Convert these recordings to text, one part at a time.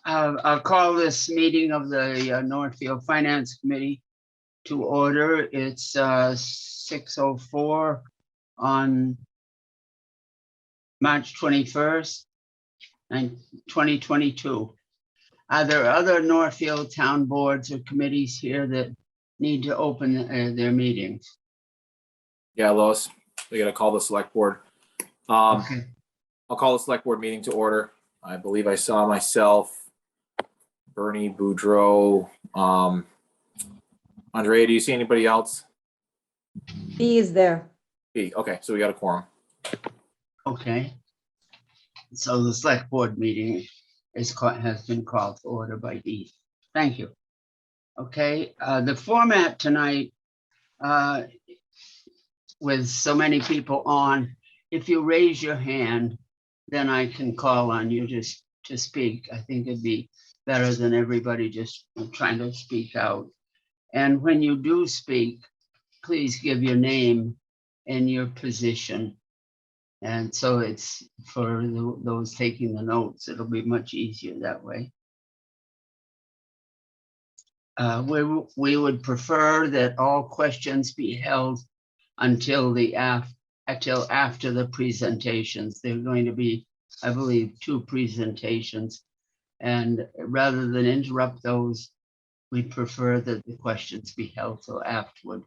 I'll call this meeting of the Northfield Finance Committee to order. It's 6:04 on March 21st, 2022. Are there other Northfield town boards or committees here that need to open their meetings? Yeah, Lois, we got to call the select board. Okay. I'll call the select board meeting to order. I believe I saw myself, Bernie, Boudreau, Andrea, do you see anybody else? B is there. B, okay, so we got a quorum. Okay. So the select board meeting has been called to order by Dee. Thank you. Okay, the format tonight, with so many people on, if you raise your hand, then I can call on you just to speak. I think it'd be better than everybody just trying to speak out. And when you do speak, please give your name and your position. And so it's for those taking the notes, it'll be much easier that way. We would prefer that all questions be held until after the presentations. There are going to be, I believe, 2 presentations. And rather than interrupt those, we prefer that the questions be held till afterward.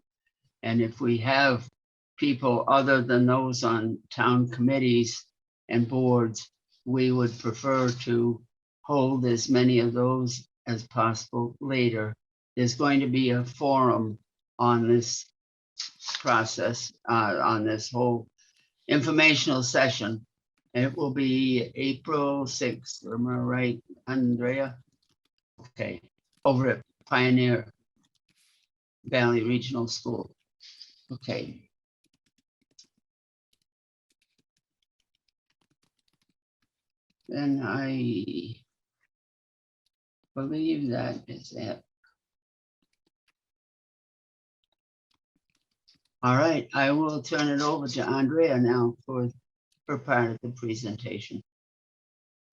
And if we have people other than those on town committees and boards, we would prefer to hold as many of those as possible later. There's going to be a forum on this process, on this whole informational session. It will be April 6th, am I right, Andrea? Okay, over at Pioneer Valley Regional School. Okay. Then I believe that is it. All right, I will turn it over to Andrea now for part of the presentation.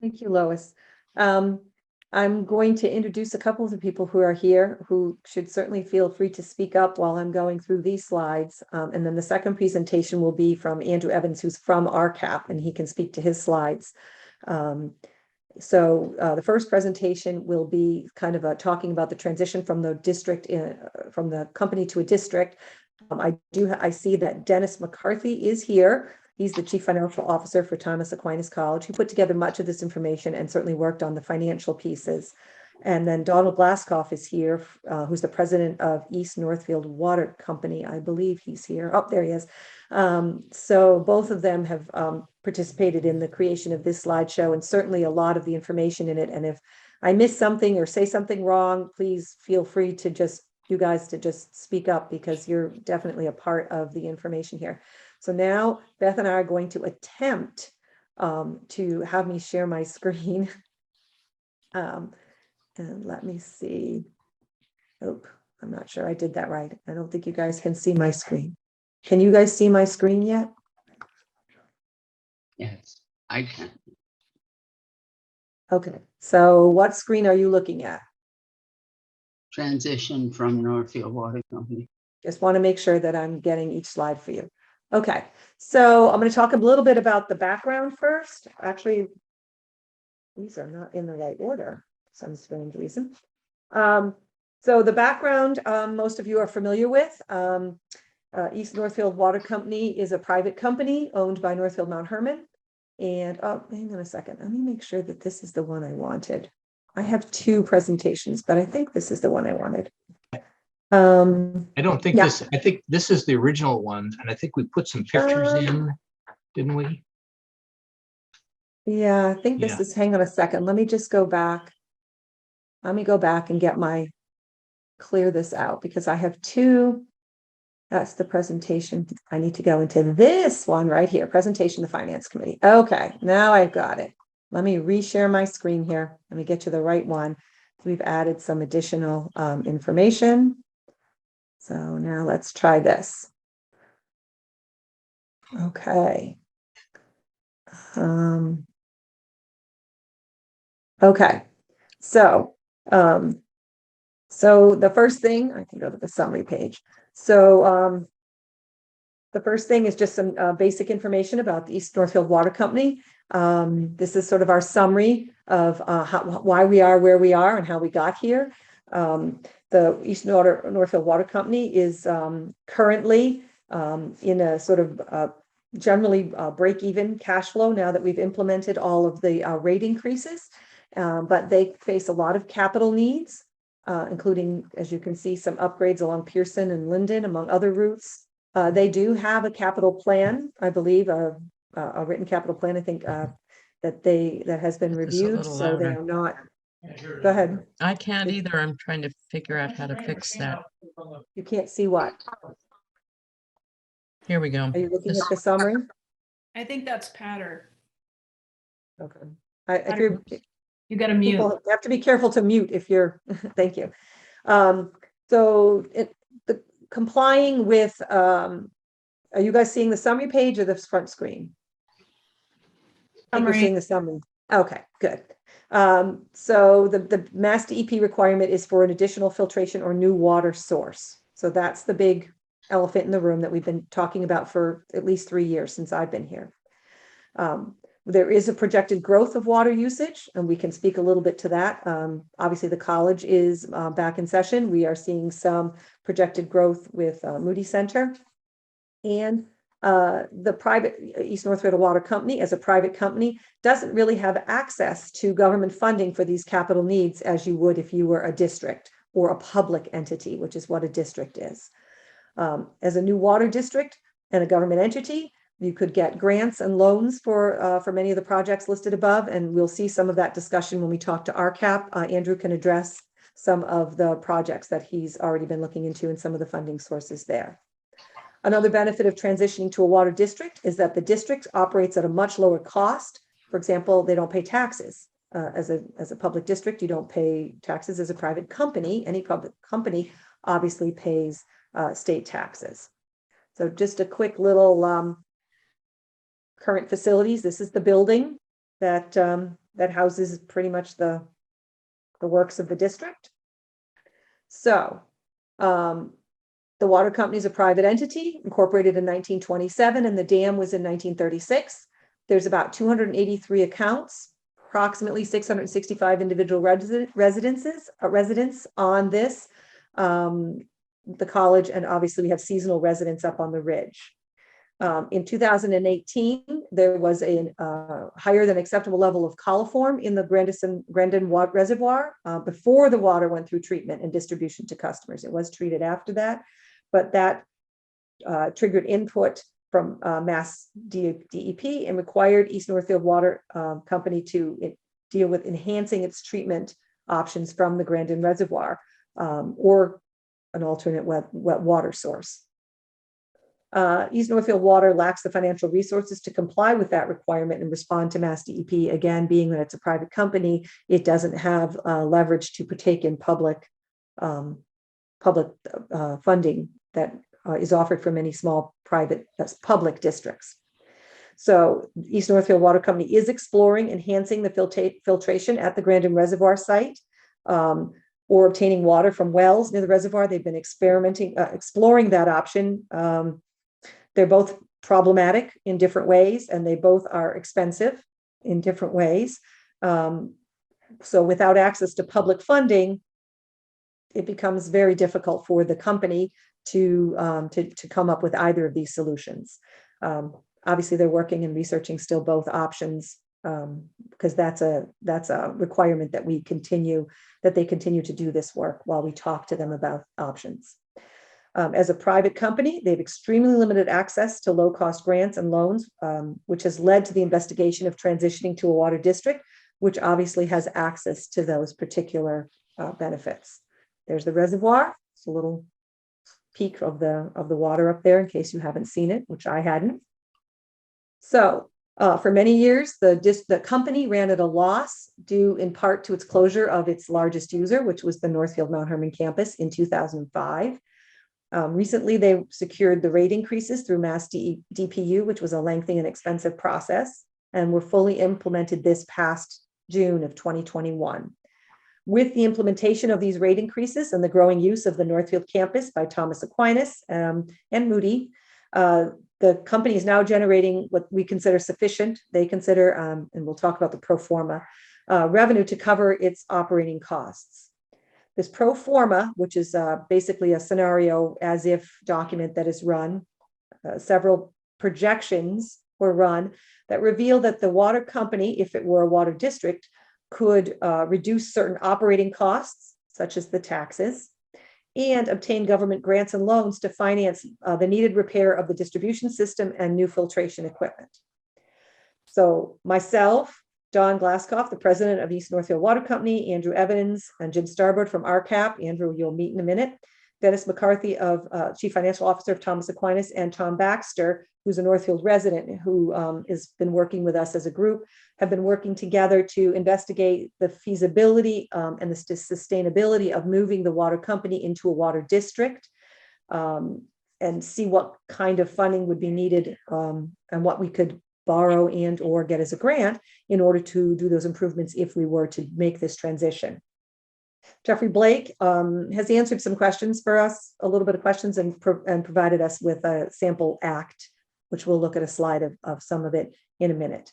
Thank you, Lois. I'm going to introduce a couple of the people who are here who should certainly feel free to speak up while I'm going through these slides. And then the second presentation will be from Andrew Evans, who's from RCAP, and he can speak to his slides. So the first presentation will be kind of talking about the transition from the district, from the company to a district. I see that Dennis McCarthy is here. He's the Chief Financial Officer for Thomas Aquinas College, who put together much of this information and certainly worked on the financial pieces. And then Donald Glaskoff is here, who's the president of East Northfield Water Company. I believe he's here. Oh, there he is. So both of them have participated in the creation of this slideshow, and certainly a lot of the information in it. And if I miss something or say something wrong, please feel free to just speak up, because you're definitely a part of the information here. So now Beth and I are going to attempt to have me share my screen. And let me see. Oh, I'm not sure I did that right. I don't think you guys can see my screen. Can you guys see my screen yet? Yes, I can. Okay, so what screen are you looking at? Transition from Northfield Water Company. Just want to make sure that I'm getting each slide for you. Okay, so I'm going to talk a little bit about the background first. Actually, these are not in the right order for some strange reason. So the background, most of you are familiar with. East Northfield Water Company is a private company owned by Northfield Mount Hermon. And hang on a second. Let me make sure that this is the one I wanted. I have 2 presentations, but I think this is the one I wanted. I don't think this, I think this is the original one, and I think we put some pictures in, didn't we? Yeah, I think this is, hang on a second. Let me just go back. Let me go back and get clear this out, because I have 2. That's the presentation. I need to go into this one right here, presentation to the Finance Committee. Okay, now I've got it. Let me reshare my screen here. Let me get to the right one. We've added some additional information. So now let's try this. Okay. Okay. So, so the first thing, I can go to the summary page. So, the first thing is just some basic information about the East Northfield Water Company. This is sort of our summary of why we are where we are and how we got here. The East Northfield Water Company is currently in a sort of generally break-even cash flow now that we've implemented all of the rate increases, but they face a lot of capital needs, including, as you can see, some upgrades along Pearson and Linden, among other routes. They do have a capital plan, I believe, a written capital plan, I think, that has been reviewed, little so they louder. are not. Go ahead. I can't either. I'm trying to figure out how to fix that. You can't see what? Here we go. Are you looking This- at the summary? I think that's patter. Okay. If you're, You got to mute. people have to be careful to mute if you're, thank you. So the complying with, are you guys seeing the summary page or the front screen? I think we're seeing the summary. Okay, good. So the Mass DEP requirement is for an additional filtration or new water source. So that's the big elephant in the room that we've been talking about for at least 3 years since I've been here. There is a projected growth of water usage, and we can speak a little bit to that. Obviously, the college is back in session. We are seeing some projected growth with Moody Center. And the private East Northfield Water Company, as a private company, doesn't really have access to government funding for these capital needs as you would if you were a district or a public entity, which is what a district is. As a new water district and a government entity, you could get grants and loans for many of the projects listed above, and we'll see some of that discussion when we talk to RCAP. Andrew can address some of the projects that he's already been looking into and some of the funding sources there. Another benefit of transitioning to a water district is that the district operates at a much lower cost. For example, they don't pay taxes. As a public district, you don't pay taxes. As a private company, any public company obviously pays state taxes. So just a quick little current facilities. This is the building that that houses pretty much the works of the district. So the water company is a private entity incorporated in 1927, and the dam was in 1936. There's about 283 accounts, approximately 665 individual residents on this, the college, and obviously we have seasonal residents up on the ridge. In 2018, there was a higher than acceptable level of coliform in the Grandin Reservoir before the water went through treatment and distribution to customers. It was treated after that, but that triggered input from Mass DEP and required East Northfield Water Company to deal with enhancing its treatment options from the Grandin Reservoir or an alternate wet water source. East Northfield Water lacks the financial resources to comply with that requirement and respond to Mass DEP. Again, being that it's a private company, it doesn't have leverage to partake in public funding that is offered for many small private public districts. So East Northfield Water Company is exploring enhancing the filtration at the Grandin Reservoir site, or obtaining water from wells near the reservoir. They've been exploring that option. They're both problematic in different ways, and they both are expensive in different ways. So without access to public funding, it becomes very difficult for the company to come up with either of these solutions. Obviously, they're working and researching still both options, because that's a requirement that they continue to do this work while we talk to them about options. As a private company, they have extremely limited access to low-cost grants and loans, which has led to the investigation of transitioning to a water district, which obviously has access to those particular benefits. There's the reservoir. It's a little peek of the water up there in case you haven't seen it, which I hadn't. So for many years, the company ran at a loss due in part to its closure of its largest user, which was the Northfield Mount Hermon campus in 2005. Recently, they secured the rate increases through Mass DPU, which was a lengthy and expensive process, and were fully implemented this past June of 2021. With the implementation of these rate increases and the growing use of the Northfield campus by Thomas Aquinas and Moody, the company is now generating what we consider sufficient. They consider, and we'll talk about the pro forma, revenue to cover its operating costs. This pro forma, which is basically a scenario as if document that is run, several projections were run that reveal that the water company, if it were a water district, could reduce certain operating costs, such as the taxes, and obtain government grants and loans to finance the needed repair of the distribution system and new filtration equipment. So myself, Don Glasscoff, the president of East Northfield Water Company, Andrew Evans, and Jim Starbird from RCAP. Andrew, you'll meet in a minute. Dennis McCarthy, of Chief Financial Officer of Thomas Aquinas, and Tom Baxter, who's a Northfield resident who has been working with us as a group, have been working together to investigate the feasibility and the sustainability of moving the water company into a water district, and see what kind of funding would be needed and what we could borrow and or get as a grant in order to do those improvements if we were to make this transition. Jeffrey Blake has answered some questions for us, a little bit of questions, and provided us with a sample act, which we'll look at a slide of some of it in a minute.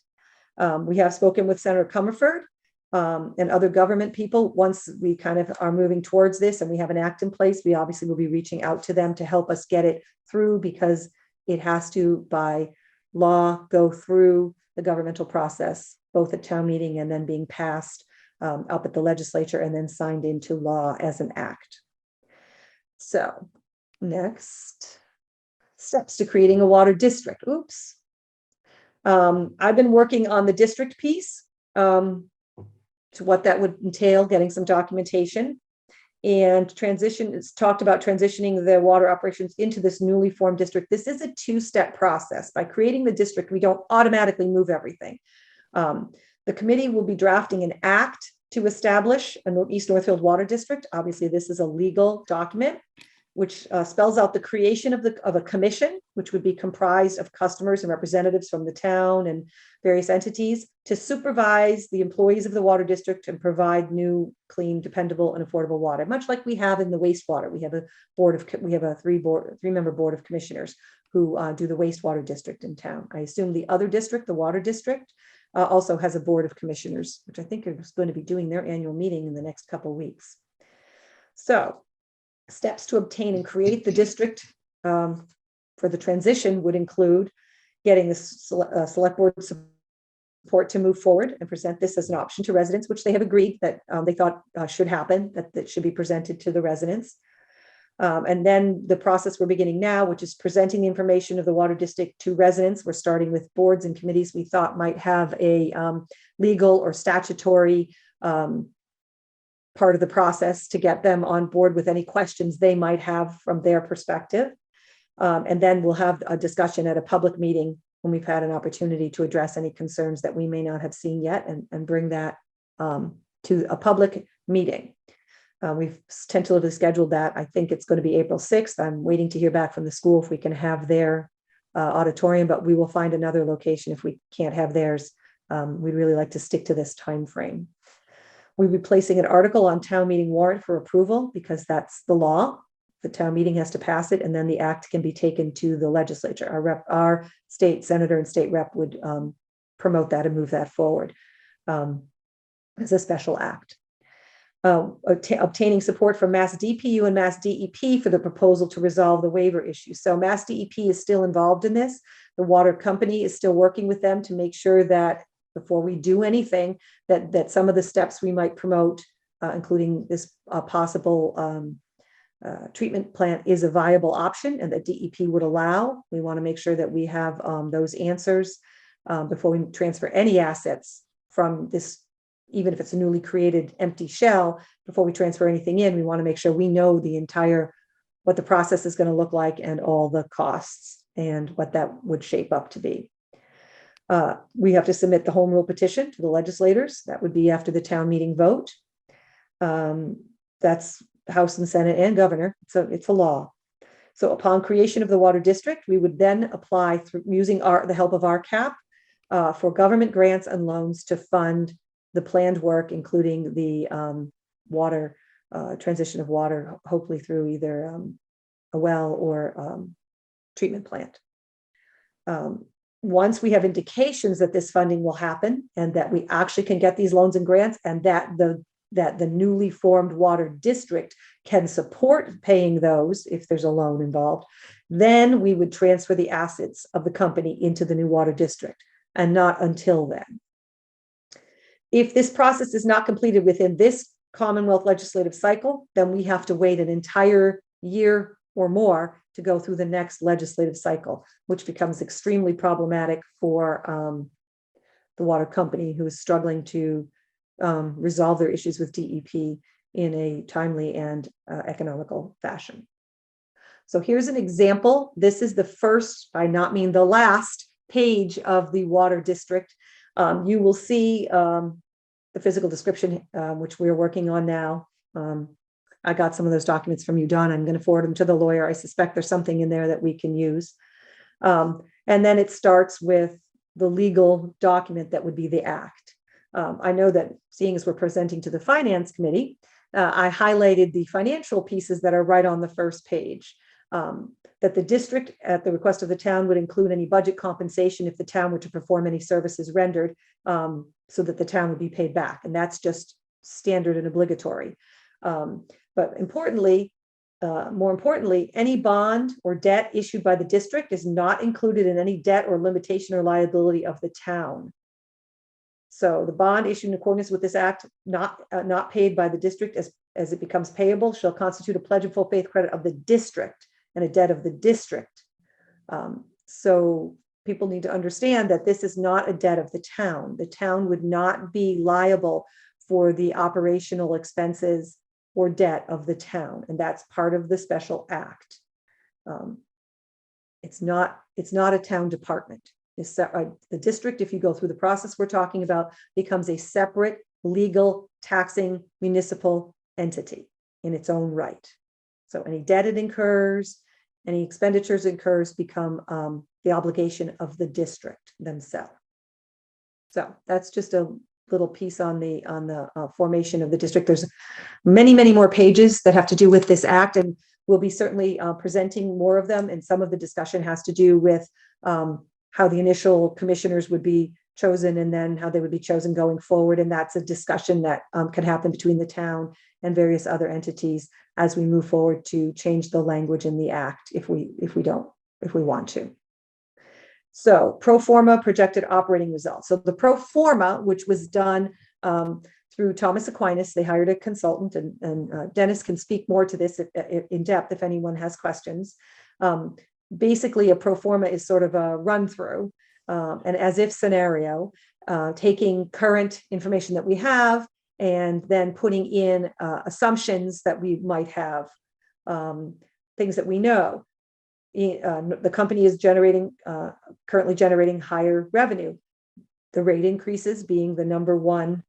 We have spoken with Senator Comerford and other government people. Once we kind of are moving towards this and we have an act in place, we obviously will be reaching out to them to help us get it through, because it has to, by law, go through the governmental process, both at town meeting and then being passed up at the legislature and then signed into law as an act. So next, steps to creating a water district. Oops. I've been working on the district piece, to what that would entail, getting some documentation. And transition, it's talked about transitioning the water operations into this newly formed district. This is a two-step process. By creating the district, we don't automatically move everything. The committee will be drafting an act to establish an East Northfield Water District. Obviously, this is a legal document which spells out the creation of a commission, which would be comprised of customers and representatives from the town and various entities to supervise the employees of the water district and provide new, clean, dependable, and affordable water, much like we have in the wastewater. We have a three-member board of commissioners who do the wastewater district in town. I assume the other district, the water district, also has a board of commissioners, which I think is going to be doing their annual meeting in the next couple of weeks. So steps to obtain and create the district for the transition would include getting the select board support to move forward and present this as an option to residents, which they have agreed that they thought should happen, that should be presented to the residents. And then the process we're beginning now, which is presenting the information of the water district to residents. We're starting with boards and committees we thought might have a legal or statutory part of the process to get them on board with any questions they might have from their perspective. And then we'll have a discussion at a public meeting when we've had an opportunity to address any concerns that we may not have seen yet, and bring that to a public meeting. We've tentatively scheduled that. I think it's going to be April 6th. I'm waiting to hear back from the school if we can have their auditorium, but we will find another location if we can't have theirs. We'd really like to stick to this time frame. We'll be placing an article on town meeting warrant for approval, because that's the law. The town meeting has to pass it, and then the act can be taken to the legislature. Our state senator and state rep would promote that and move that forward as a special act. Obtaining support from Mass DPU and Mass DEP for the proposal to resolve the waiver issue. So Mass DEP is still involved in this. The water company is still working with them to make sure that before we do anything, that some of the steps we might promote, including this possible treatment plant, is a viable option and that DEP would allow. We want to make sure that we have those answers before we transfer any assets from this, even if it's a newly created empty shell. Before we transfer anything in, we want to make sure we know what the process is going to look like and all the costs and what that would shape up to be. We have to submit the home rule petition to the legislators. That would be after the town meeting vote. That's House and Senate and governor. So it's a law. So upon creation of the water district, we would then apply through using the help of RCAP for government grants and loans to fund the planned work, including the water, transition of water, hopefully through either a well or treatment plant. Once we have indications that this funding will happen and that we actually can get these loans and grants, and that the newly formed water district can support paying those if there's a loan involved, then we would transfer the assets of the company into the new water district, and not until then. If this process is not completed within this Commonwealth legislative cycle, then we have to wait an entire year or more to go through the next legislative cycle, which becomes extremely problematic for the water company, who is struggling to resolve their issues with DEP in a timely and economical fashion. So here's an example. This is the first, by not mean the last, page of the water district. You will see the physical description, which we're working on now. I got some of those documents from you, Don. I'm going to forward them to the lawyer. I suspect there's something in there that we can use. And then it starts with the legal document that would be the act. I know that, seeing as we're presenting to the Finance Committee, I highlighted the financial pieces that are right on the first page. That the district, at the request of the town, would include any budget compensation if the town were to perform any services rendered, so that the town would be paid back. And that's just standard and obligatory. But importantly, more importantly, any bond or debt issued by the district is not included in any debt or limitation or liability of the town. So the bond issued in accordance with this act, not paid by the district as it becomes payable, shall constitute a pledge of full faith credit of the district and a debt of the district. So people need to understand that this is not a debt of the town. The town would not be liable for the operational expenses or debt of the town, and that's part of the special act. It's not a town department. The district, if you go through the process we're talking about, becomes a separate legal taxing municipal entity in its own right. So any debt it incurs, any expenditures it incurs, become the obligation of the district themselves. So that's just a little piece on the formation of the district. There's many, many more pages that have to do with this act, and we'll be certainly presenting more of them. And some of the discussion has to do with how the initial commissioners would be chosen and then how they would be chosen going forward. And that's a discussion that can happen between the town and various other entities as we move forward to change the language in the act if we want to. So pro forma projected operating results. So the pro forma, which was done through Thomas Aquinas, they hired a consultant, and Dennis can speak more to this in depth if anyone has questions. Basically, a pro forma is sort of a run through, an as if scenario, taking current information that we have and then putting in assumptions that we might have, things that we know. The company is currently generating higher revenue. The rate increases being the number one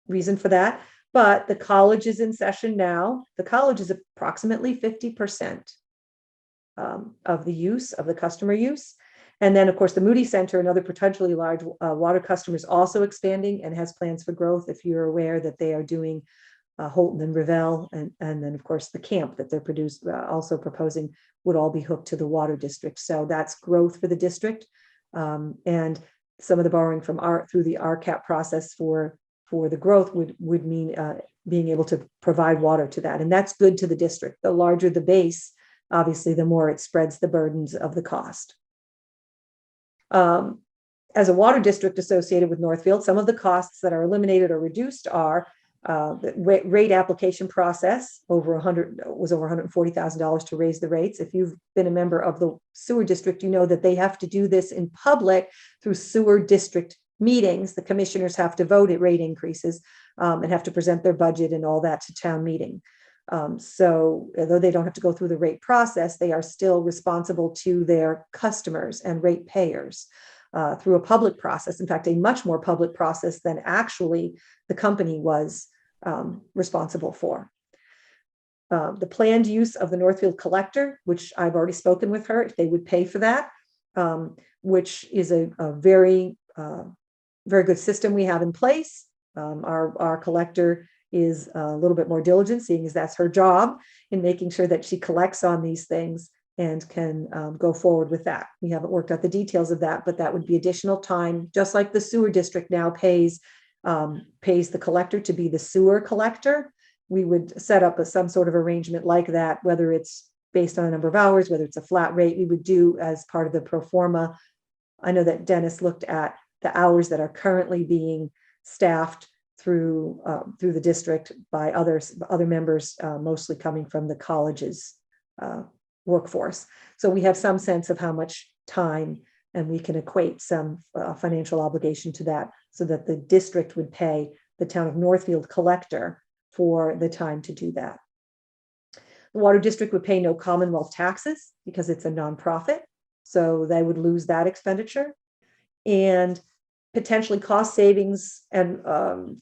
reason for that. But the college is in session now. The college is approximately 50% of the use, of the customer use. And then, of course, the Moody Center, another potentially large water customer, is also expanding and has plans for growth. If you're aware that they are doing Holton and Revelle, and then, of course, the camp that they're also proposing would all be hooked to the water district. So that's growth for the district. And some of the borrowing from through the RCAP process for the growth would mean being able to provide water to that. And that's good to the district. The larger the base, obviously, the more it spreads the burdens of the cost. As a water district associated with Northfield, some of the costs that are eliminated or reduced are the rate application process was over $140,000 to raise the rates. If you've been a member of the sewer district, you know that they have to do this in public through sewer district meetings. The commissioners have to vote at rate increases and have to present their budget and all that to town meeting. So although they don't have to go through the rate process, they are still responsible to their customers and rate payers through a public process. In fact, a much more public process than actually the company was responsible for. The planned use of the Northfield collector, which I've already spoken with her, if they would pay for that, which is a very, very good system we have in place. Our collector is a little bit more diligent, seeing as that's her job, in making sure that she collects on these things and can go forward with that. We haven't worked out the details of that, but that would be additional time, just like the sewer district now pays the collector to be the sewer collector. We would set up some sort of arrangement like that, whether it's based on a number of hours, whether it's a flat rate, we would do as part of the pro forma. I know that Dennis looked at the hours that are currently being staffed through the district by other members, mostly coming from the college's workforce. So we have some sense of how much time, and we can equate some financial obligation to that, so that the district would pay the town of Northfield collector for the time to do that. The water district would pay no Commonwealth taxes because it's a nonprofit, so they would lose that expenditure. And potentially cost savings and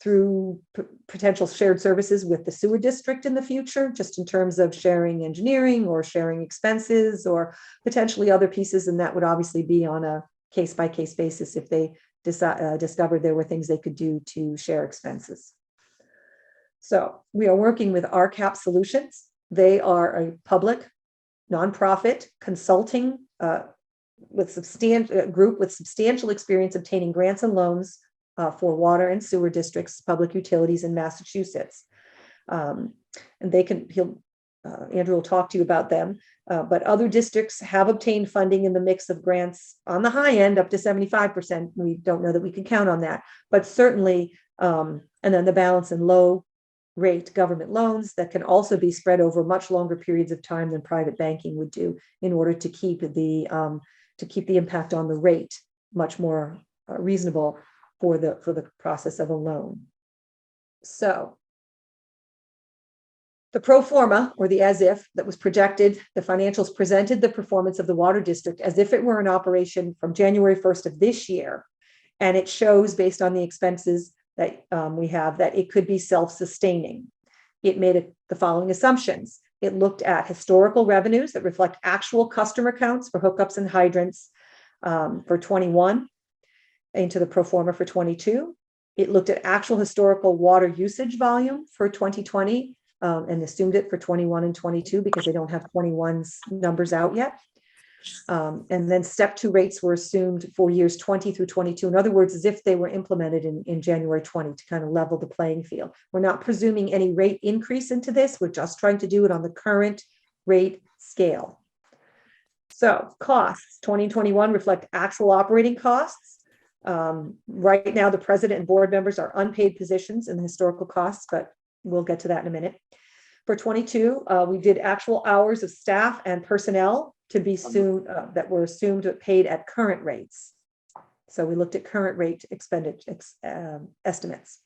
through potential shared services with the sewer district in the future, just in terms of sharing engineering or sharing expenses or potentially other pieces. And that would obviously be on a case-by-case basis if they discovered there were things they could do to share expenses. So we are working with RCAP Solutions. They are a public nonprofit consulting group with substantial experience obtaining grants and loans for water and sewer districts, public utilities in Massachusetts. And they can, Andrew will talk to you about them, but other districts have obtained funding in the mix of grants on the high end up to 75%. We don't know that we can count on that, but certainly, and then the balance in low rate government loans that can also be spread over much longer periods of time than private banking would do, in order to keep the impact on the rate much more reasonable for the process of a loan. So the pro forma, or the as if, that was projected, the financials presented the performance of the water district as if it were in operation from January 1st of this year. And it shows, based on the expenses that we have, that it could be self-sustaining. It made the following assumptions. It looked at historical revenues that reflect actual customer counts for hookups and hydrants for 21 into the pro forma for 22. It looked at actual historical water usage volume for 2020 and assumed it for 21 and 22 because they don't have 21's numbers out yet. And then step 2 rates were assumed for years 20 through 22. In other words, as if they were implemented in January 20 to kind of level the playing field. We're not presuming any rate increase into this. We're just trying to do it on the current rate scale. So costs 2021 reflect actual operating costs. Right now, the president and board members are unpaid positions in the historical costs, but we'll get to that in a minute. For 22, we did actual hours of staff and personnel to be that were assumed paid at current rates. So we looked at current rate expenditure estimates.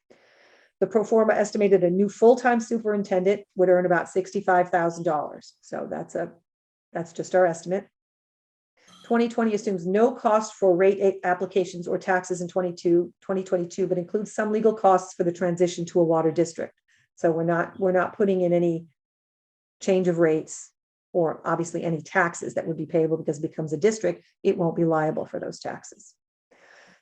The pro forma estimated a new full-time superintendent would earn about $65,000. So that's just our estimate. 2020 assumes no cost for rate applications or taxes in 2022, but includes some legal costs for the transition to a water district. So we're not putting in any change of rates or obviously any taxes that would be payable, because it becomes a district, it won't be liable for those taxes.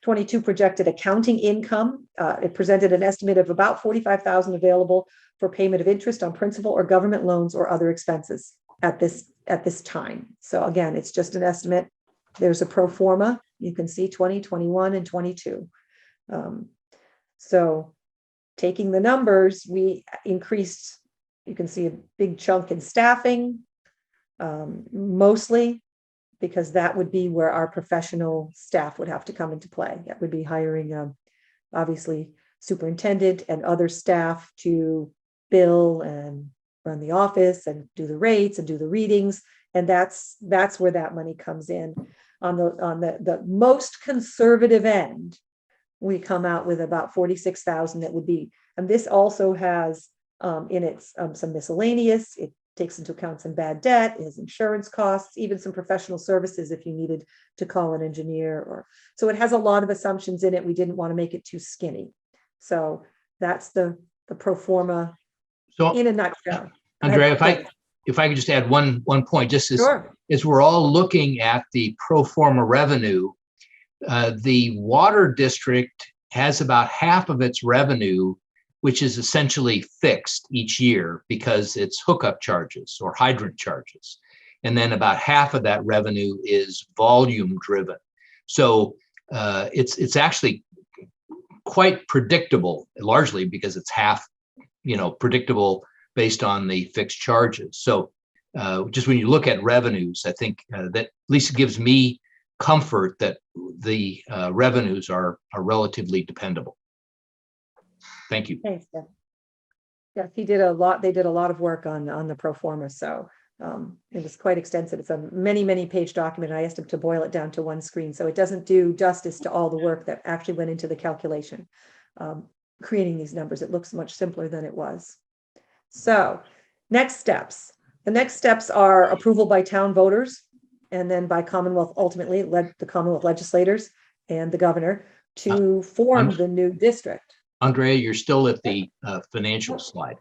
22 projected accounting income. It presented an estimate of about $45,000 available for payment of interest on principal or government loans or other expenses at this time. So again, it's just an estimate. There's a pro forma. You can see 20, 21, and 22. So taking the numbers, we increased, you can see a big chunk in staffing, mostly because that would be where our professional staff would have to come into play. That would be hiring, obviously, superintendent and other staff to bill and run the office and do the rates and do the readings. And that's where that money comes in. On the most conservative end, we come out with about $46,000 that would be, and this also has in it some miscellaneous. It takes into account some bad debt, it has insurance costs, even some professional services if you needed to call an engineer. So it has a lot of assumptions in it. We didn't want to make it too skinny. So that's the pro forma in a nutshell. Andrea, if I could just add one point, just Sure. as we're all looking at the pro forma revenue, the water district has about half of its revenue which is essentially fixed each year because it's hookup charges or hydrant charges. And then about half of that revenue is volume driven. So it's actually quite predictable, largely because it's half, predictable based on the fixed charges. So just when you look at revenues, I think that at least it gives me comfort that the revenues are relatively dependable. Thank you. Thanks, Jeff. Yeah, he did a lot. They did a lot of work on the pro forma, so it was quite extensive. It's a many page document. I asked him to boil it down to one screen, so it doesn't do justice to all the work that actually went into the calculation, creating these numbers. It looks much simpler than it was. So, next steps. The next steps are approval by town voters, and then by Commonwealth, ultimately the Commonwealth legislators and the governor to form the new district. Andrea, you're still at the financial slide.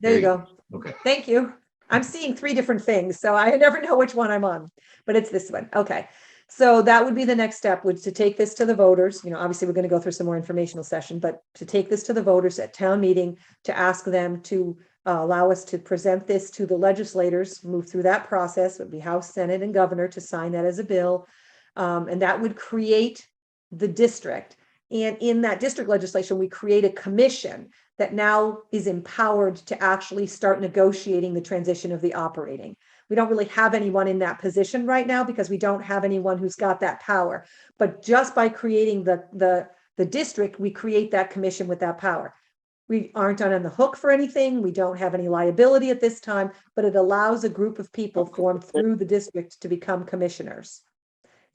There you go. Okay. Thank you. I'm seeing 3 different things, so I never know which one I'm on, but it's this one. Okay. So that would be the next step, would to take this to the voters. Obviously we're going to go through some more informational session, but to take this to the voters at town meeting, to ask them to allow us to present this to the legislators, move through that process. It would be House, Senate, and Governor to sign that as a bill. And that would create the district. And in that district legislation, we create a commission that now is empowered to actually start negotiating the transition of the operating. We don't really have anyone in that position right now because we don't have anyone who's got that power. But just by creating the district, we create that commission with that power. We aren't on the hook for anything. We don't have any liability at this time, but it allows a group of people formed through the district to become commissioners.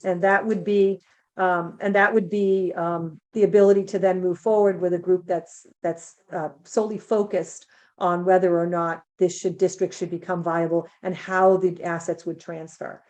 And that would be the ability to then move forward with a group that's solely focused on whether or not this district should become viable and how the assets would transfer.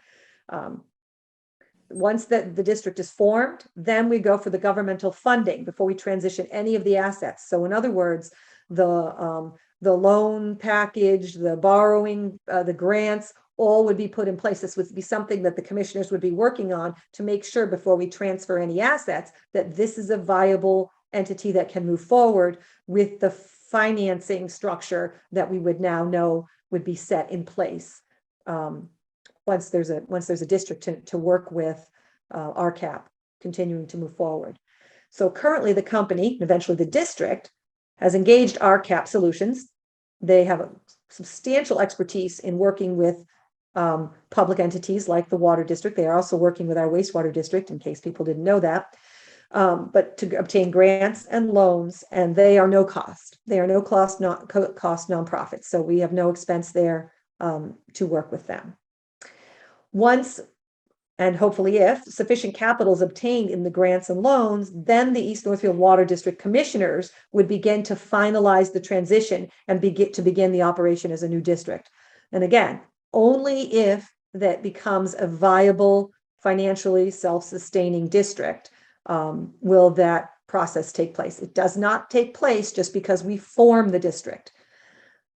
Once the district is formed, then we go for the governmental funding before we transition any of the assets. So in other words, the loan package, the borrowing, the grants, all would be put in place. This would be something that the commissioners would be working on to make sure before we transfer any assets that this is a viable entity that can move forward with the financing structure that we would now know would be set in place once there's a district to work with RCAP continuing to move forward. So currently the company, and eventually the district, has engaged RCAP Solutions. They have a substantial expertise in working with public entities like the water district. They are also working with our wastewater district, in case people didn't know that, but to obtain grants and loans, and they are no cost. They are no cost nonprofits, so we have no expense there to work with them. Once, and hopefully if, sufficient capital is obtained in the grants and loans, then the East Northfield Water District Commissioners would begin to finalize the transition and begin the operation as a new district. And again, only if that becomes a viable, financially self-sustaining district will that process take place. It does not take place just because we form the district.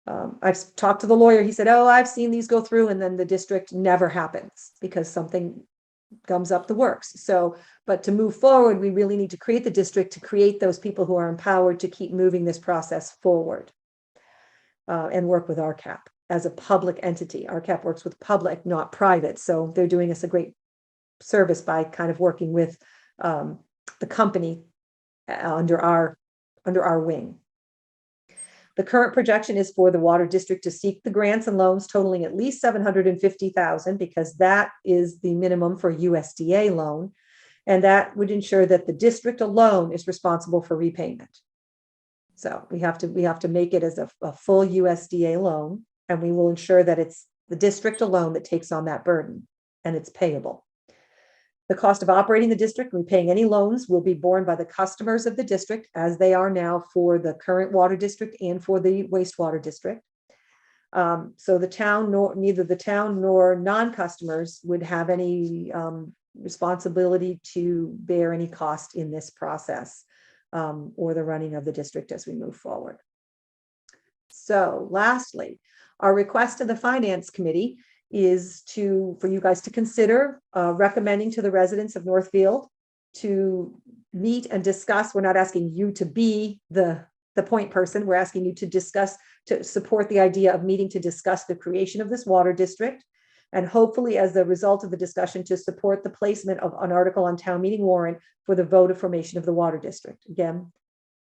I've talked to the lawyer. He said, oh, I've seen these go through and then the district never happens because something gums up the works. So, but to move forward, we really need to create the district, to create those people who are empowered to keep moving this process forward and work with RCAP as a public entity. RCAP works with public, not private. So they're doing us a great service by kind of working with the company under our wing. The current projection is for the water district to seek the grants and loans totaling at least $750,000 because that is the minimum for USDA loan. And that would ensure that the district alone is responsible for repayment. So we have to make it as a full USDA loan, and we will ensure that it's the district alone that takes on that burden and it's payable. The cost of operating the district, repaying any loans, will be borne by the customers of the district, as they are now for the current water district and for the wastewater district. So the town, neither the town nor non-customers would have any responsibility to bear any cost in this process or the running of the district as we move forward. So lastly, our request to the Finance Committee is for you guys to consider recommending to the residents of Northfield to meet and discuss. We're not asking you to be the the point person. We're asking you to discuss, to support the idea of meeting to discuss the creation of this water district. And hopefully, as the result of the discussion, to support the placement of an article on town meeting warrant for the vote of formation of the water district. Again,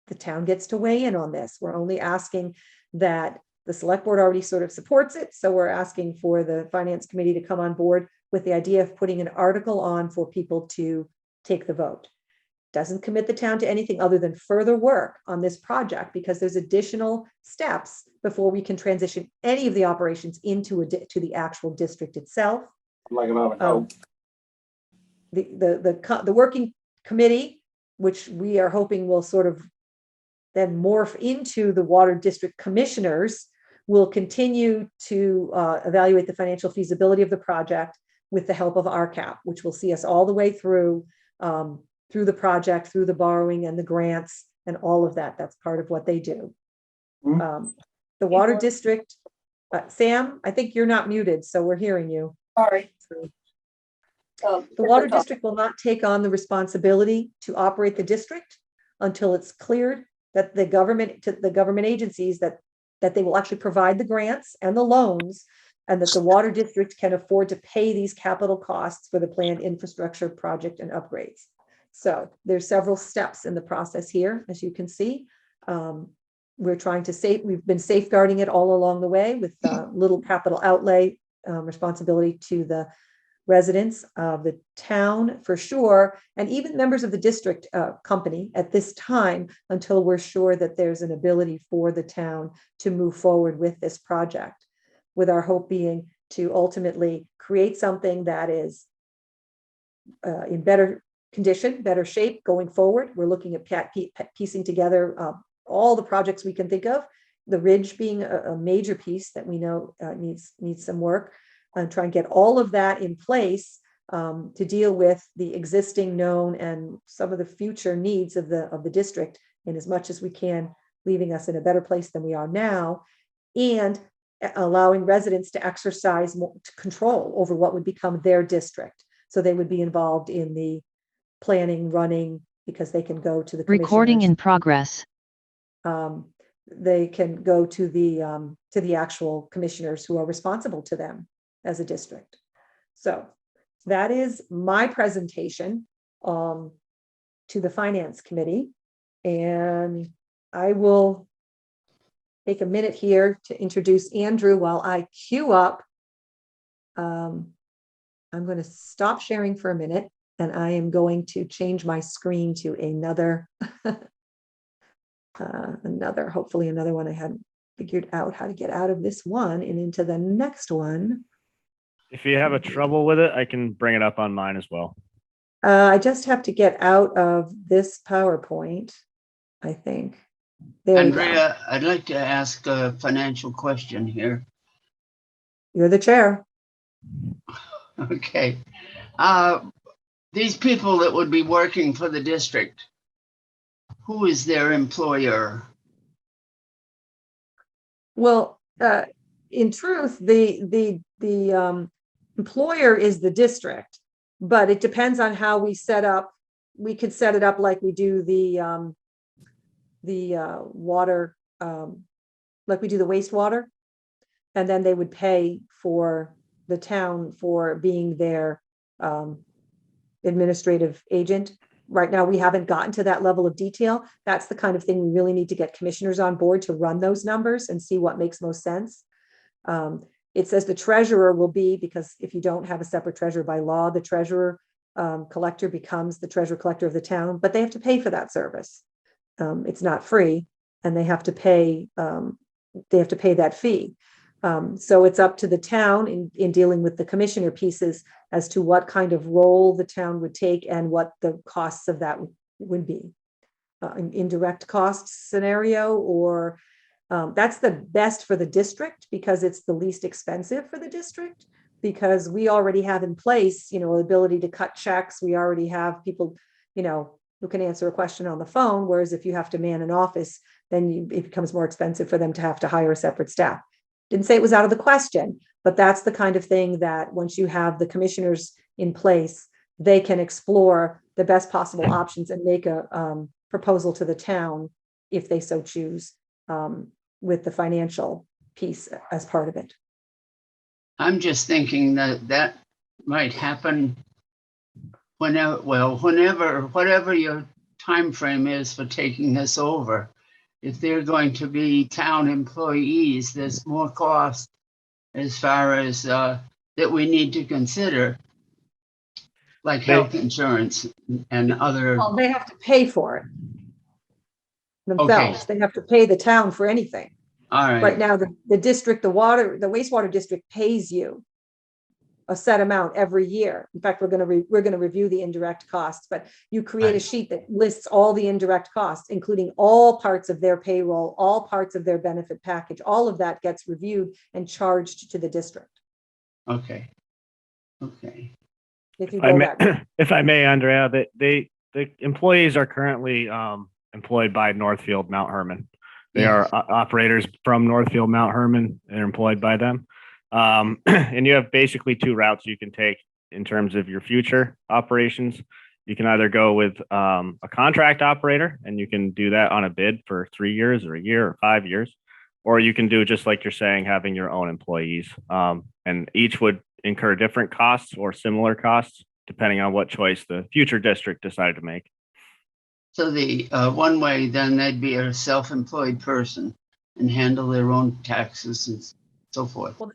the town gets to weigh in on this. We're only asking that the select board already sort of supports it. So we're asking for the finance committee to come on board with the idea of putting an article on for people to take the vote. Doesn't commit the town to anything other than further work on this project, because there's additional steps before we can transition any of the operations into to the actual district itself. The working committee, which we are hoping will sort of then morph into the water district commissioners, will continue to evaluate the financial feasibility of the project with the help of RCAP, which will see us all the way through the project, through the borrowing and the grants and all of that. That's part of what they do. The water district, Sam, I think you're not muted, so we're hearing you. Sorry. The water district will not take on the responsibility to operate the district until it's cleared that the government agencies that they will actually provide the grants and the loans, and that the water district can afford to pay these capital costs for the planned infrastructure project and upgrades. So there's several steps in the process here, as you can see. We're trying to we've been safeguarding it all along the way with little capital outlay responsibility to the residents of the town for sure, and even members of the district company at this time, until we're sure that there's an ability for the town to move forward with this project, with our hope being to ultimately create something that is in better condition, better shape going forward. We're looking at piecing together all the projects we can think of, the ridge being a major piece that we know needs some work, and try and get all of that in place to deal with the existing known and some of the future needs of the district in as much as we can, leaving us in a better place than we are now, and allowing residents to exercise more control over what would become their district. So they would be involved in the planning, running, because they can go to the recording in progress. They can go to the actual commissioners who are responsible to them as a district. So that is my presentation to the finance committee, and I will take a minute here to introduce Andrew while I queue up. I'm going to stop sharing for a minute, and I am going to change my screen to another hopefully another one. I hadn't figured out how to get out of this one and into the next one. If you have a trouble with it, I can bring it up on mine as well. I just have to get out of this PowerPoint, I think. There Andrea, I'd like to ask a financial question here. You're the chair. Okay. These people that would be working for the district, who is their employer? Well, in truth, the employer is the district, but it depends on how we set up. We could set it up like we do the water, like we do the wastewater, and then they would pay for the town for being their administrative agent. Right now, we haven't gotten to that level of detail. That's the kind of thing we really need to get commissioners on board to run those numbers and see what makes most sense. It says the treasurer will be, because if you don't have a separate treasurer by law, the treasurer collector becomes the treasurer collector of the town, but they have to pay for that service. It's not free, and they have to pay that fee. So it's up to the town in dealing with the commissioner pieces as to what kind of role the town would take and what the costs of that would be. An indirect cost scenario, or that's the best for the district because it's the least expensive for the district, because we already have in place, the ability to cut checks. We already have people, who can answer a question on the phone. Whereas if you have to man an office, then it becomes more expensive for them to have to hire a separate staff. Didn't say it was out of the question, but that's the kind of thing that once you have the commissioners in place, they can explore the best possible options and make a proposal to the town if they so choose, with the financial piece as part of it. I'm just thinking that that might happen whatever your time frame is for taking this over. If they're going to be town employees, there's more cost as far as that we need to consider, like health insurance and other. Well, they have to pay for it themselves. They have to pay the town for anything. All Right right, now, the district, the wastewater district pays you a set amount every year. In fact, we're going to review the indirect costs, but you create a Right. sheet that lists all the indirect costs, including all parts of their payroll, all parts of their benefit package. All of that gets reviewed and charged to the district. okay. If you If I go may, that way. if I may, Andrea, the employees are currently employed by Northfield Mount Herman. They Yes. are operators from Northfield Mount Herman. They're employed by them. And you have basically two routes you can take in terms of your future operations. You can either go with a contract operator, and you can do that on a bid for 3 years or a year or 5 years, or you can do just like you're saying, having your own employees. And each would incur different costs or similar costs depending on what choice the future district decided to make. So the one way, then they'd be a self-employed person and handle their own taxes and so forth. Well,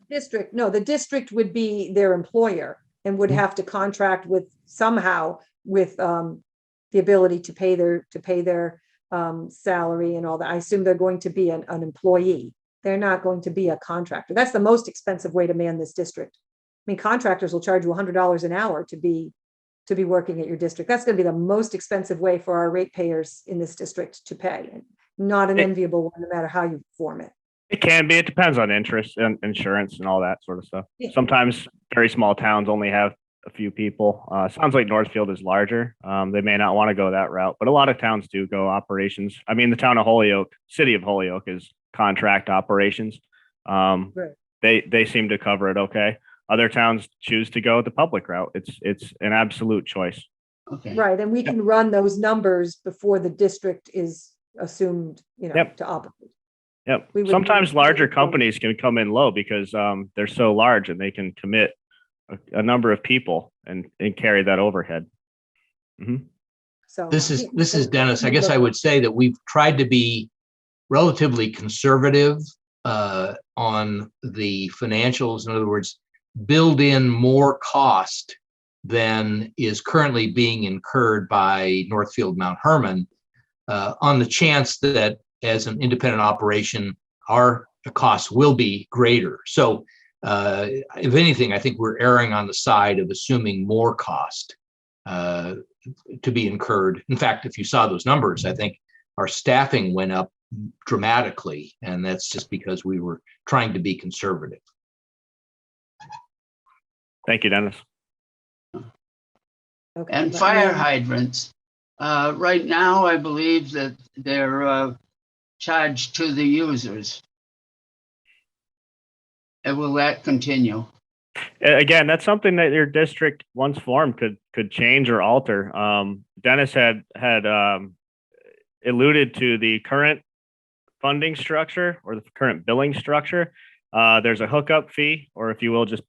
the district would be their employer and would have to contract with somehow with the ability to pay their salary and all that. I assume they're going to be an employee. They're not going to be a contractor. That's the most expensive way to man this district. I mean, contractors will charge you $100 an hour to be working at your district. That's going to be the most expensive way for our ratepayers in this district to pay. And not an enviable one, no matter how you form it. It can be. It depends on interest and insurance and all that sort of stuff. Yeah. Sometimes very small towns only have a few people. Sounds like Northfield is larger. They may not want to go that route, but a lot of towns do go operations. I mean, the town of Holyoke, city of Holyoke, is contract operations. Right. They seem to cover it okay. Other towns choose to go the public route. It's an absolute choice. Okay. Right, and we can run those numbers before the district is assumed, Yep. to operate. Yep. We would Sometimes need- larger companies can come in low because they're so large and they can commit a number of people and carry that overhead. Mhm. So This is Dennis. I guess I would say that we've tried to be relatively conservative on the financials. In other words, build in more cost than is currently being incurred by Northfield Mount Herman on the chance that as an independent operation, our costs will be greater. So if anything, I think we're erring on the side of assuming more cost to be incurred. In fact, if you saw those numbers, I think our staffing went up dramatically, and that's just because we were trying to be conservative. Thank you, Dennis. Okay, And let fire me- hydrants, right now, I believe that they're charged to the users. And will that continue? Again, that's something that your district, once formed, could change or alter. Dennis had alluded to the current funding structure or the current billing structure. There's a hookup fee, or if you will, just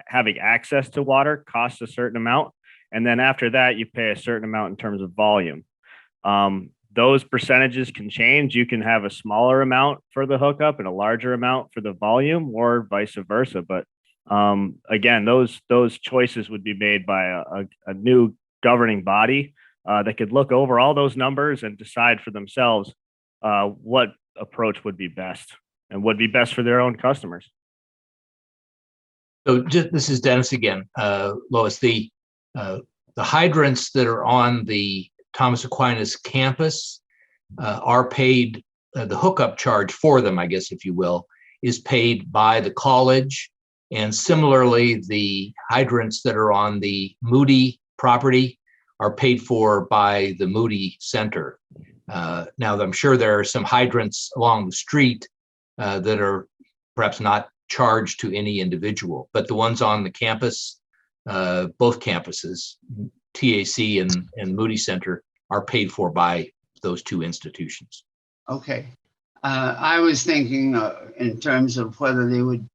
having access to water costs a certain amount. And then after that, you pay a certain amount in terms of volume. Those percentages can change. You can have a smaller amount for the hookup and a larger amount for the volume, or vice versa. But again, those choices would be made by a new governing body that could look over all those numbers and decide for themselves what approach would be best and would be best for their own customers. So this is Dennis again, Lois. The hydrants that are on the Thomas Aquinas campus are paid, the hookup charge for them, I guess, if you will, is paid by the college. And similarly, the hydrants that are on the Moody property are paid for by the Moody Center. Now, I'm sure there are some hydrants along the street that are perhaps not charged to any individual, but the ones on the campus, both campuses, TAC and Moody Center, are paid for by those two institutions. Okay. I was thinking in terms of whether they would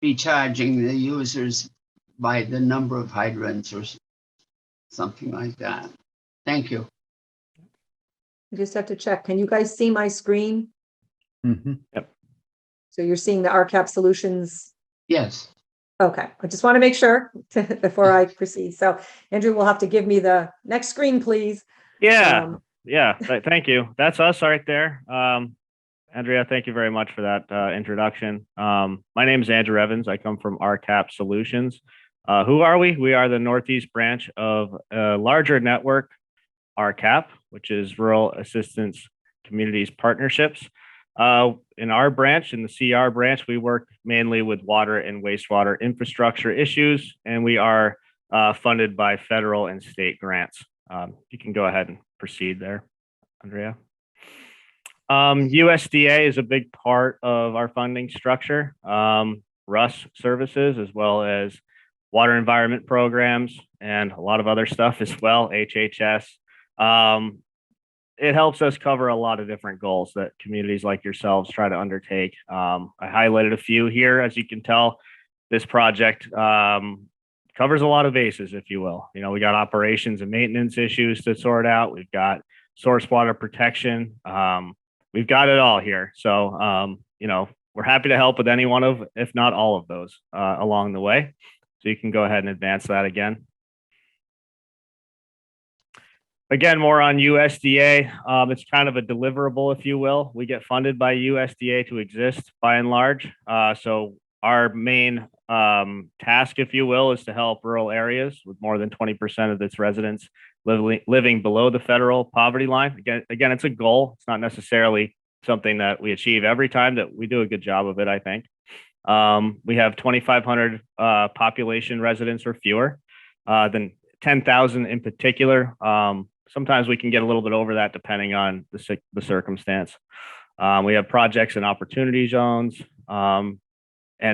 be charging the users by the number of hydrants or something like that. Thank you. I just have to check. Can you guys see my screen? Mhm. So you're seeing the RCAP solutions? Yes. Okay, I just want to make sure before I proceed. So Andrew will have to give me the next screen, please. Yeah, thank you. That's us right there. Andrea, thank you very much for that introduction. My name is Andrew Evans. I come from RCAP Solutions. Who are we? We are the Northeast branch of a larger network, RCAP, which is Rural Assistance Communities Partnerships. In our branch, in the CR branch, we work mainly with water and wastewater infrastructure issues, and we are funded by federal and state grants. You can go ahead and proceed there, Andrea. USDA is a big part of our funding structure. RUS services, as well as water environment programs, and a lot of other stuff as well, HHS. It helps us cover a lot of different goals that communities like yourselves try to undertake. I highlighted a few here. As you can tell, this project covers a lot of bases, if you will. You know, we got operations and maintenance issues to sort out. We've got source water protection. We've got it all here. So, you know, we're happy to help with any one of, if not all of those along the way. So you can go ahead and advance that again. Again, more on USDA. It's kind of a deliverable, if you will. We get funded by USDA to exist by and large. So our main task, if you will, is to help rural areas with more than 20% of its residents living below the federal poverty line. Again, it's a goal. It's not necessarily something that we achieve every time. That we do a good job of it, I think. We have 2,500 population residents or fewer, than 10,000 in particular. Sometimes we can get a little bit over that depending on the circumstance. We have projects and opportunity zones and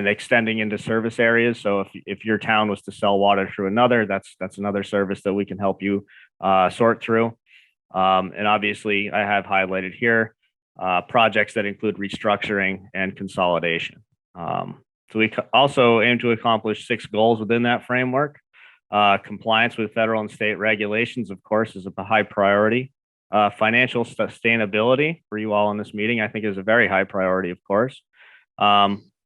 extending into service areas. So if your town was to sell water through another, that's another service that we can help you sort through. And obviously, I have highlighted here projects that include restructuring and consolidation. So we also aim to accomplish 6 goals within that framework. Compliance with federal and state regulations, of course, is a high priority. Financial sustainability for you all in this meeting, I think, is a very high priority, of course.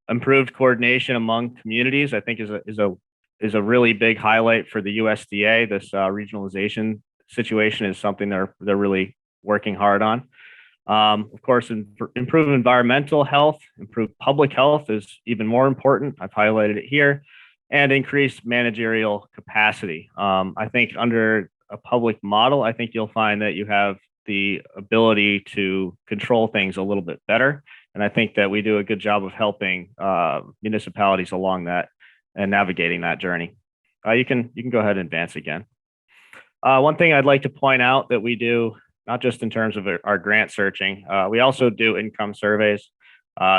Improved coordination among communities, I think, is a really big highlight for the USDA. This regionalization situation is something they're really working hard on. Of course, improve environmental health, improve public health is even more important. I've highlighted it here. And increase managerial capacity. I think under a public model, I think you'll find that you have the ability to control things a little bit better. And I think that we do a good job of helping municipalities along that and navigating that journey. You can go ahead and advance again. One thing I'd like to point out that we do, not just in terms of our grant searching, we also do income surveys.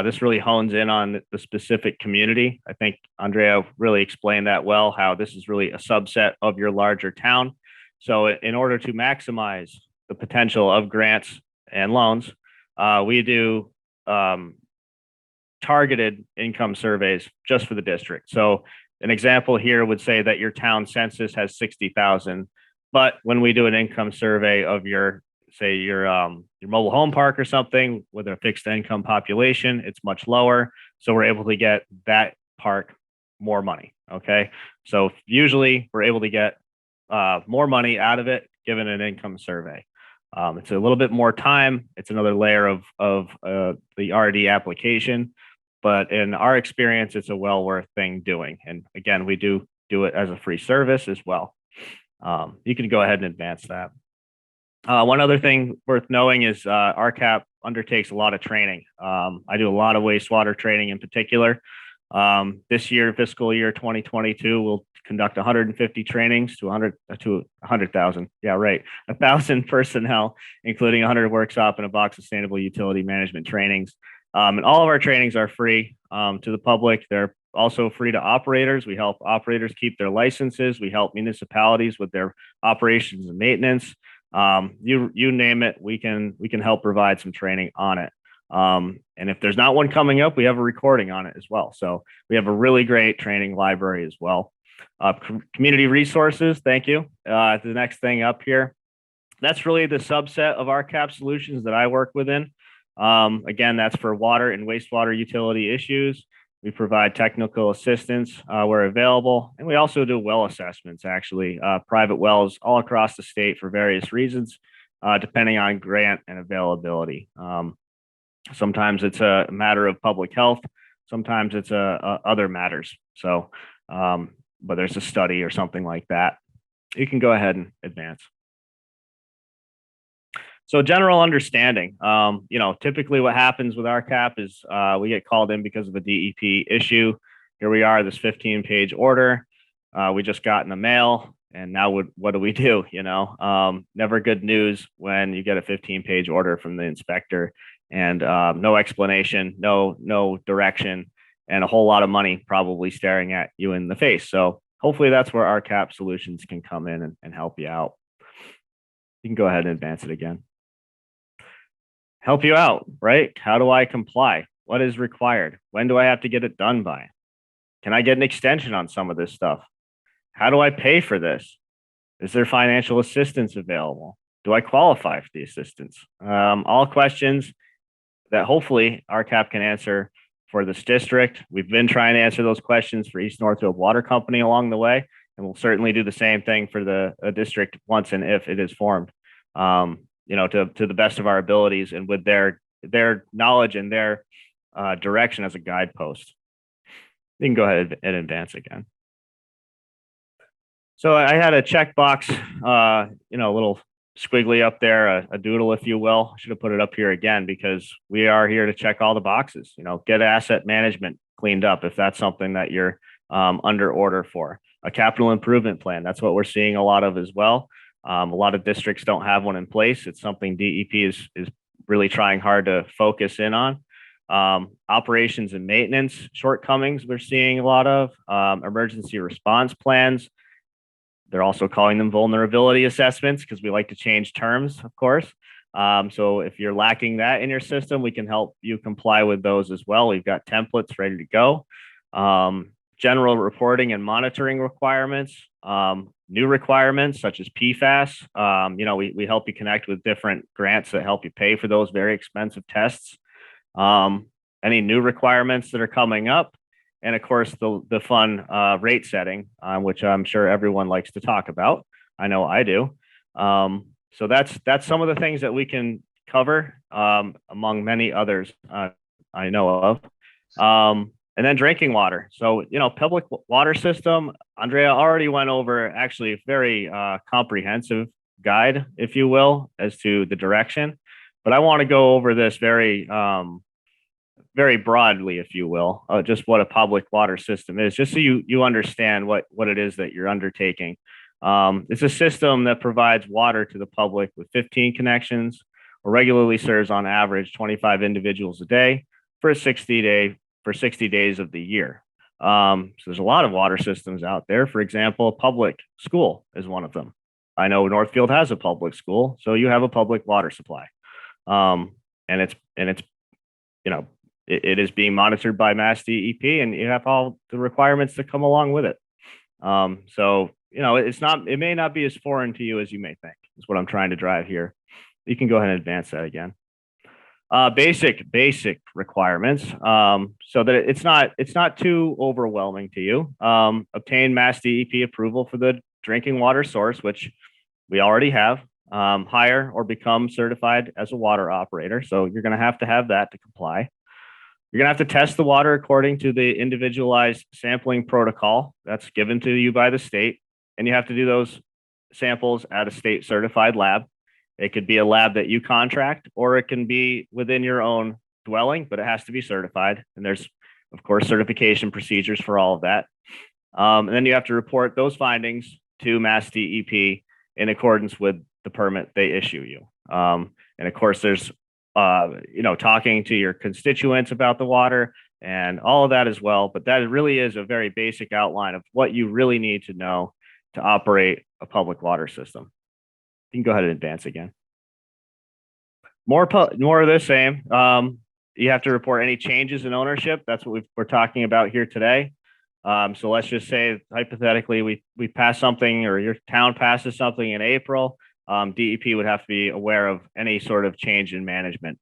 This really hones in on the specific community. I think Andrea really explained that well, how this is really a subset of your larger town. So in order to maximize the potential of grants and loans, we do targeted income surveys just for the district. So an example here would say that your town census has 60,000, but when we do an income survey of your mobile home park or something with a fixed income population, it's much lower. So we're able to get that park more money. Okay. So usually we're able to get more money out of it given an income survey. It's a little bit more time. It's another layer of the RD application, but in our experience, it's a well worth thing doing. And again, we do it as a free service as well. You can go ahead and advance that. One other thing worth knowing is RCAP undertakes a lot of training. I do a lot of wastewater training in particular. This year, fiscal year 2022, we'll conduct 150 trainings to 100,000. Yeah, right. 1,000 personnel, including 100 workshop and a box of sustainable utility management trainings. And all of our trainings are free to the public. They're also free to operators. We help operators keep their licenses. We help municipalities with their operations and maintenance. You name it, we can help provide some training on it. And if there's not one coming up, we have a recording on it as well. So we have a really great training library as well. Community resources, thank you. The next thing up here, that's really the subset of our CAP solutions that I work within. Again, that's for water and wastewater utility issues. We provide technical assistance where available, and we also do well assessments, actually, private wells all across the state for various reasons, depending on grant and availability. Sometimes it's a matter of public health, sometimes it's other matters. So, whether it's a study or something like that, you can go ahead and advance. So general understanding, typically what happens with our CAP is we get called in because of a DEP issue. Here we are, this 15-page order. We just got in the mail, and now what do we do? Never good news when you get a 15-page order from the inspector and no explanation, no direction, and a whole lot of money probably staring at you in the face. So hopefully that's where our CAP solutions can come in and help you out. You can go ahead and advance it again. Help you out, right? How do I comply? What is required? When do I have to get it done by? Can I get an extension on some of this stuff? How do I pay for this? Is there financial assistance available? Do I qualify for the assistance? All questions that hopefully our CAP can answer for this district. We've been trying to answer those questions for East Northfield Water Company along the way, and we'll certainly do the same thing for the district once and if it is formed. To the best of our abilities and with their knowledge and their direction as a guidepost. You can go ahead and advance again. So I had a checkbox, a little squiggly up there, a doodle, if you will. I should have put it up here again because we are here to check all the boxes. Get asset management cleaned up if that's something that you're under order for. A capital improvement plan, that's what we're seeing a lot of as well. A lot of districts don't have one in place. It's something DEP is really trying hard to focus in on. Operations and maintenance shortcomings, we're seeing a lot of emergency response plans. They're also calling them vulnerability assessments because we like to change terms, of course. So if you're lacking that in your system, we can help you comply with those as well. We've got templates ready to go. General reporting and monitoring requirements. New requirements such as PFAS. We help you connect with different grants that help you pay for those very expensive tests. Any new requirements that are coming up, and of course the fun rate setting, which I'm sure everyone likes to talk about. I know I do. So that's some of the things that we can cover among many others I know of. And then drinking water. So, public water system, Andrea already went over actually a very comprehensive guide, if you will, as to the direction. But I want to go over this very broadly, if you will, just what a public water system is, just so you understand what it is that you're undertaking. It's a system that provides water to the public with 15 connections, or regularly serves on average 25 individuals a day for 60 days of the year. So there's a lot of water systems out there. For example, a public school is one of them. I know Northfield has a public school, so you have a public water supply. And it is being monitored by Mass DEP, and you have all the requirements that come along with it. So it may not be as foreign to you as you may think, is what I'm trying to drive here. You can go ahead and advance that again. Basic requirements, so that it's not too overwhelming to you. Obtain Mass DEP approval for the drinking water source, which we already have. Hire or become certified as a water operator. So you're going to have that to comply. You're going to have to test the water according to the individualized sampling protocol that's given to you by the state, and you have to do those samples at a state certified lab. It could be a lab that you contract, or it can be within your own dwelling, but it has to be certified. And there's, of course, certification procedures for all of that. And then you have to report those findings to Mass DEP in accordance with the permit they issue you. And of course, there's, talking to your constituents about the water and all of that as well. But that really is a very basic outline of what you really need to know to operate a public water system. You can go ahead and advance again. More of the same. You have to report any changes in ownership. That's what we're talking about here today. So let's just say hypothetically we pass something, or your town passes something in April. DEP would have to be aware of any sort of change in management,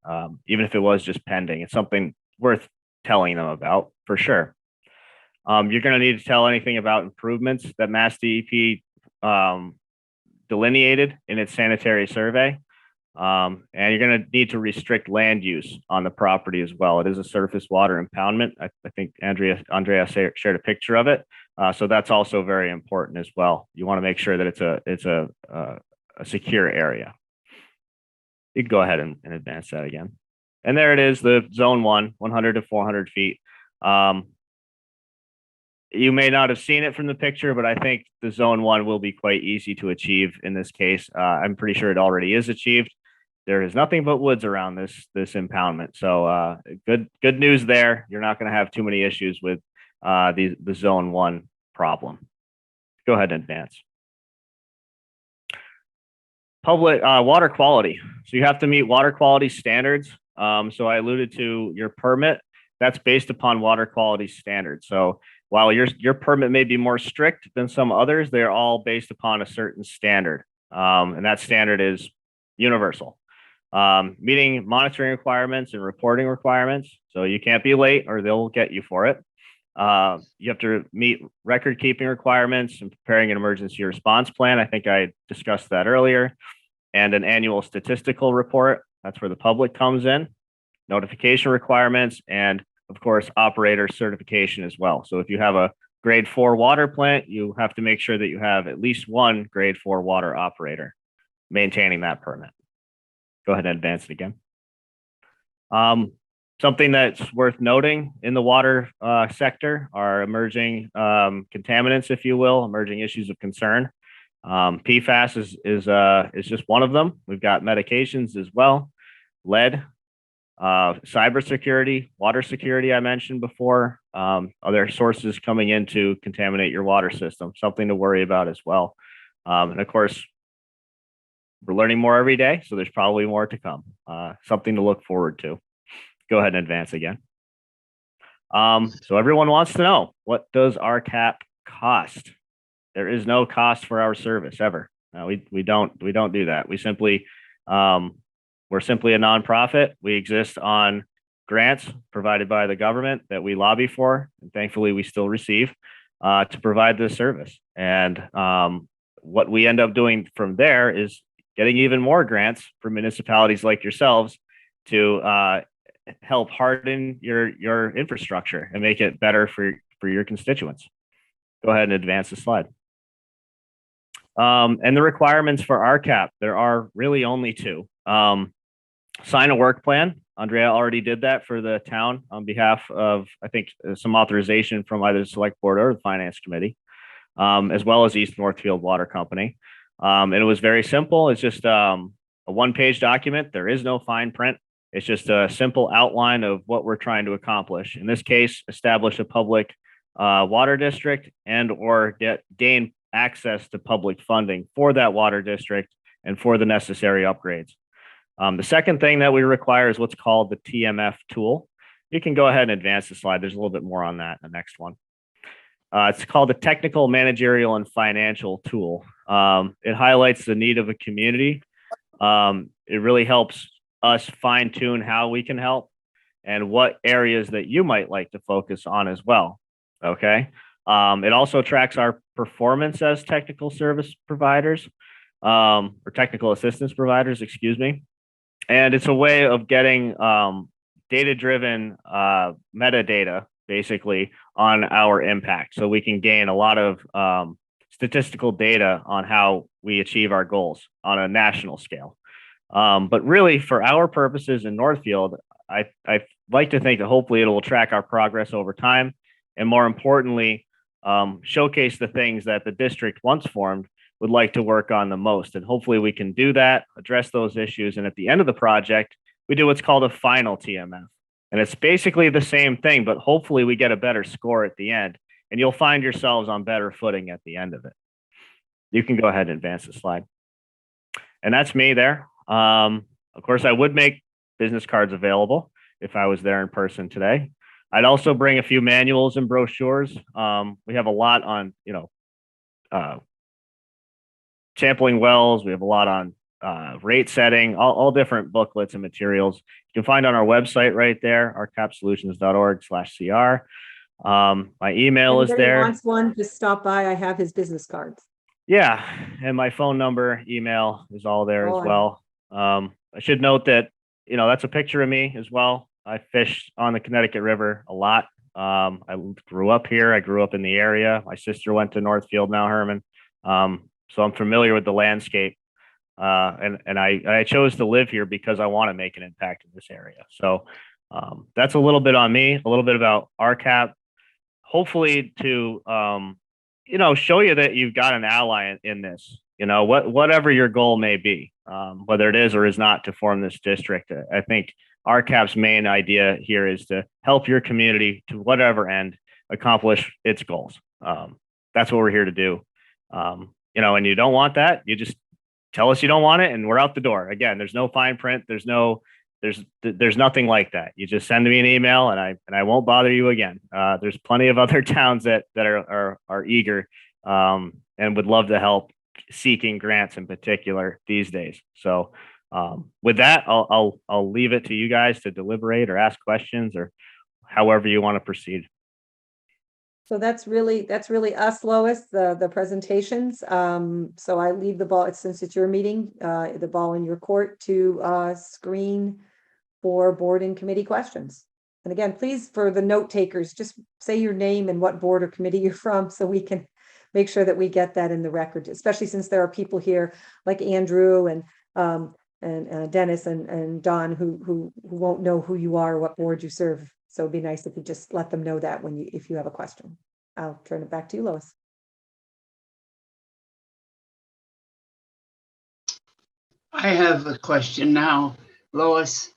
even if it was just pending. It's something worth telling them about for sure. You're going to need to tell anything about improvements that Mass DEP delineated in its sanitary survey. And you're going to need to restrict land use on the property as well. It is a surface water impoundment. I think Andrea shared a picture of it. So that's also very important as well. You want to make sure that it's a secure area. You can go ahead and advance that again. And there it is, the zone 1, 100 to 400 feet. You may not have seen it from the picture, but I think the zone 1 will be quite easy to achieve in this case. I'm pretty sure it already is achieved. There is nothing but woods around this impoundment. So good news there. You're not going to have too many issues with the zone 1 problem. Go ahead and advance. Public water quality. So you have to meet water quality standards. So I alluded to your permit. That's based upon water quality standards. So while your permit may be more strict than some others, they're all based upon a certain standard. And that standard is universal. Meeting monitoring requirements and reporting requirements. So you can't be late or they'll get you for it. You have to meet record keeping requirements and preparing an emergency response plan. I think I discussed that earlier. And an annual statistical report. That's where the public comes in. Notification requirements, and of course, operator certification as well. So if you have a grade 4 water plant, you have to make sure that you have at least one grade 4 water operator maintaining that permit. Go ahead and advance it again. Something that's worth noting in the water sector are emerging contaminants, if you will, emerging issues of concern. PFAS is just one of them. We've got medications as well, lead, cybersecurity, water security, I mentioned before, other sources coming in to contaminate your water system, something to worry about as well. And of course, we're learning more every day, so there's probably more to come, something to look forward to. Go ahead and advance again. So everyone wants to know, what does our cap cost? There is no cost for our service ever. We don't do that. We simply, we're simply a nonprofit. We exist on grants provided by the government that we lobby for, and thankfully we still receive to provide this service. And what we end up doing from there is getting even more grants from municipalities like yourselves to help harden your infrastructure and make it better for your constituents. Go ahead and advance the slide. And the requirements for RCAP, there are really only 2. Sign a work plan. Andrea already did that for the town on behalf of, I think, some authorization from either the select board or the finance committee, as well as East Northfield Water Company. And it was very simple. It's just a 1-page document. There is no fine print. It's just a simple outline of what we're trying to accomplish. In this case, establish a public water district and or gain access to public funding for that water district and for the necessary upgrades. The second thing that we require is what's called the Tmf tool. You can go ahead and advance the slide. There's a little bit more on that in the next one. It's called the Technical, Managerial, and Financial Tool. It highlights the need of a community. It really helps us fine tune how we can help and what areas that you might like to focus on as well. Okay. It also tracks our performance as technical service providers, or technical assistance providers, excuse me. And it's a way of getting data-driven metadata, basically, on our impact. So we can gain a lot of statistical data on how we achieve our goals on a national scale. But really, for our purposes in Northfield, I like to think that hopefully it will track our progress over time, and more importantly, showcase the things that the district once formed would like to work on the most. And hopefully we can do that, address those issues. And at the end of the project, we do what's called a final TMF. And it's basically the same thing, but hopefully we get a better score at the end, and you'll find yourselves on better footing at the end of it. You can go ahead and advance the slide. And that's me there. Of course, I would make business cards available if I was there in person today. I'd also bring a few manuals and brochures. We have a lot on, sampling wells. We have a lot on rate setting, all different booklets and materials you can find on our website right there, rcapsolutions.org/cr. My email is Anybody there. wants one, just stop by. I have his business cards. Yeah, and my phone number, email is all there Oh, as well. I should note that, that's a picture of me as well. I fish on the Connecticut River a lot. I grew up here. I grew up in the area. My sister went to Northfield, now Herman. So I'm familiar with the landscape. And I chose to live here because I want to make an impact in this area. So that's a little bit on me, a little bit about RCAP, hopefully to, show you that you've got an ally in this, whatever your goal may be, whether it is or is not to form this district. I think RCAP's main idea here is to help your community to whatever end accomplish its goals. That's what we're here to do. And you don't want that, you just tell us you don't want it and we're out the door. Again, there's no fine print. There's nothing like that. You just send me an email and I won't bother you again. There's plenty of other towns that are eager and would love to help, seeking grants in particular these days. So with that, I'll leave it to you guys to deliberate or ask questions or however you want to proceed. So that's really us, Lois, the presentations. So I leave the ball, since it's your meeting, the ball in your court to screen for board and committee questions. And again, please, for the note takers, just say your name and what board or committee you're from so we can make sure that we get that in the record, especially since there are people here like Andrew and Dennis and Don who won't know who you are or what board you serve. So it'd be nice if you just let them know that if you have a question. I'll turn it back to you, Lois. I have a question now. Lois,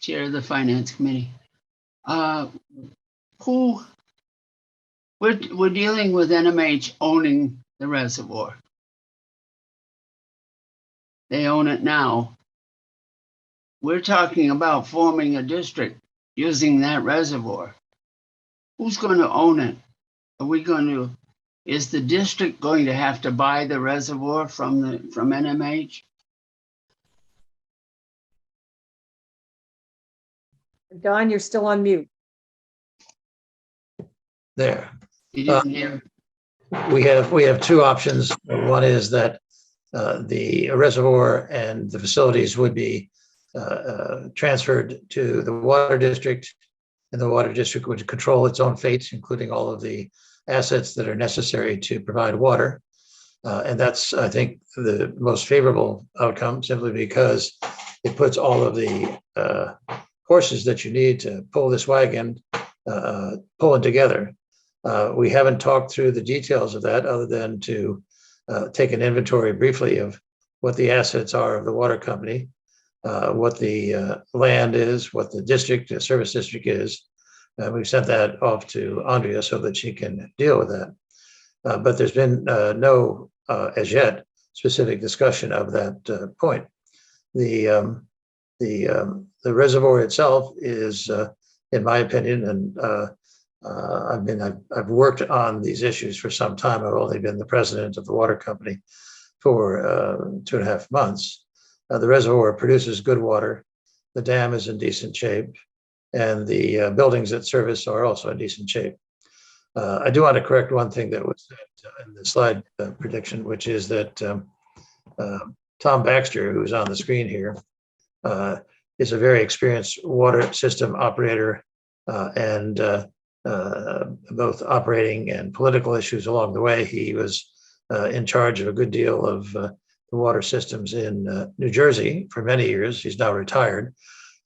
Chair of the Finance Committee. We're dealing with NMH owning the reservoir. They own it now. We're talking about forming a district using that reservoir. Who's going to own it? Is the district going to have to buy the reservoir from NMH? Don, you're still on mute. There. You didn't hear? We have two options. One is that the reservoir and the facilities would be transferred to the water district, and the water district would control its own fate, including all of the assets that are necessary to provide water. And that's, I think, the most favorable outcome, simply because it puts all of the horses that you need to pull this wagon, pulling together. We haven't talked through the details of that other than to take an inventory briefly of what the assets are of the water company, what the land is, what the service district is. We've sent that off to Andrea so that she can deal with that. But there's been no, as yet, specific discussion of that point. The reservoir itself is, in my opinion, and I've worked on these issues for some time. I've only been the president of the water company for 2.5 months. The reservoir produces good water. The dam is in decent shape, and the buildings that service are also in decent shape. I do want to correct one thing that was said in the slide prediction, which is that Tom Baxter, who's on the screen here, is a very experienced water system operator and both operating and political issues along the way. He was in charge of a good deal of the water systems in New Jersey for many years. He's now retired.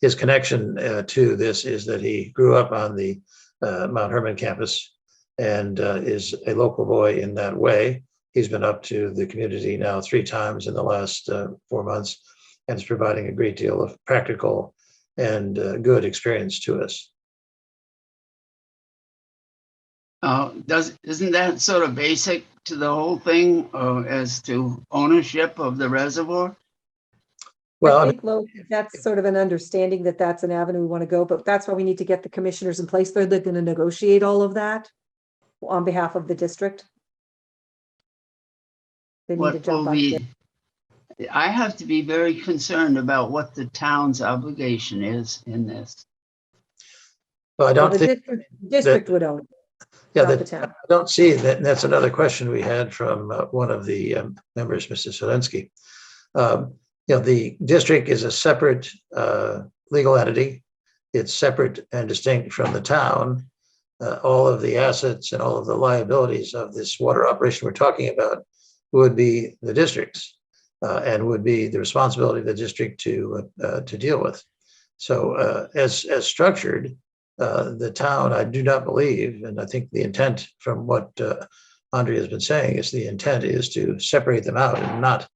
His connection to this is that he grew up on the Mount Herman campus and is a local boy in that way. He's been up to the community now 3 times in the last 4 months and is providing a great deal of practical and good experience to us. Isn't that sort of basic to the whole thing, as to ownership of the reservoir? Well, I think, Lo, that's sort of an understanding that that's an avenue we want to go, but that's why we need to get the commissioners in place. They're going to negotiate all of that on behalf of the district. They need to What will jump on it. be, I have to be very concerned about what the town's obligation is in this. well, I Well, don't the think, district would own it, yeah, not the that, town. I don't see that. And that's another question we had from one of the members, Mr. Zelensky. The district is a separate legal entity. It's separate and distinct from the town. All of the assets and all of the liabilities of this water operation we're talking about would be the district's and would be the responsibility of the district to deal with. So as structured, the town, I do not believe, and I think the intent from what Andrea has been saying is the intent is to separate them out and not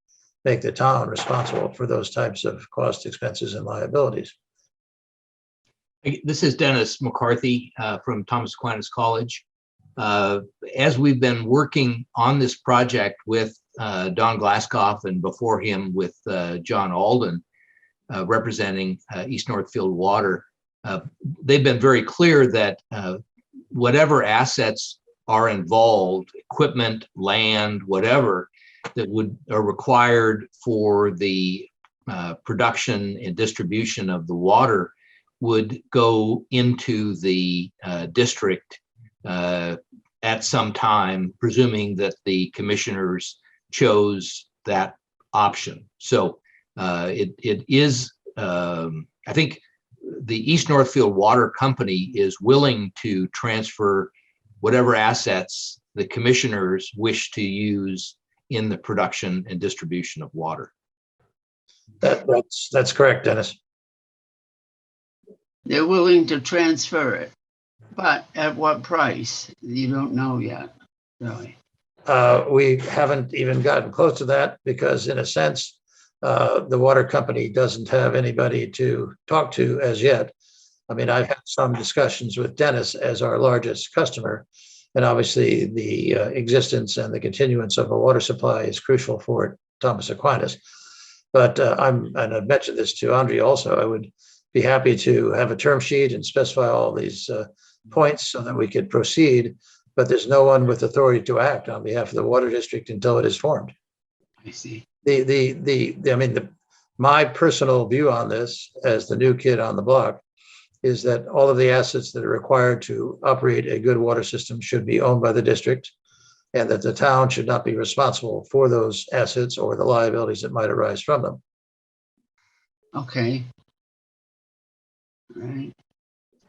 make the town responsible for those types of cost, expenses, and liabilities. This is Dennis McCarthy from Thomas Aquinas College. As we've been working on this project with Don Glasscoff and before him with John Alden, representing East Northfield Water, they've been very clear that whatever assets are involved, equipment, land, whatever, that are required for the production and distribution of the water would go into the district at some time, presuming that the commissioners chose that option. So it is, I think the East Northfield Water Company is willing to transfer whatever assets the commissioners wish to use in the production and distribution of water. That's correct, Dennis. They're willing to transfer it, but at what price? You don't know yet, really. We haven't even gotten close to that because, in a sense, the water company doesn't have anybody to talk to as yet. I mean, I've had some discussions with Dennis as our largest customer, and obviously the existence and the continuance of a water supply is crucial for Thomas Aquinas. But and I've mentioned this to Andrea also, I would be happy to have a term sheet and specify all these points so that we could proceed, but there's no one with authority to act on behalf of the water district until it is formed. I see. My personal view on this as the new kid on the block is that all of the assets that are required to operate a good water system should be owned by the district, and that the town should not be responsible for those assets or the liabilities that might arise from them. Okay. All right.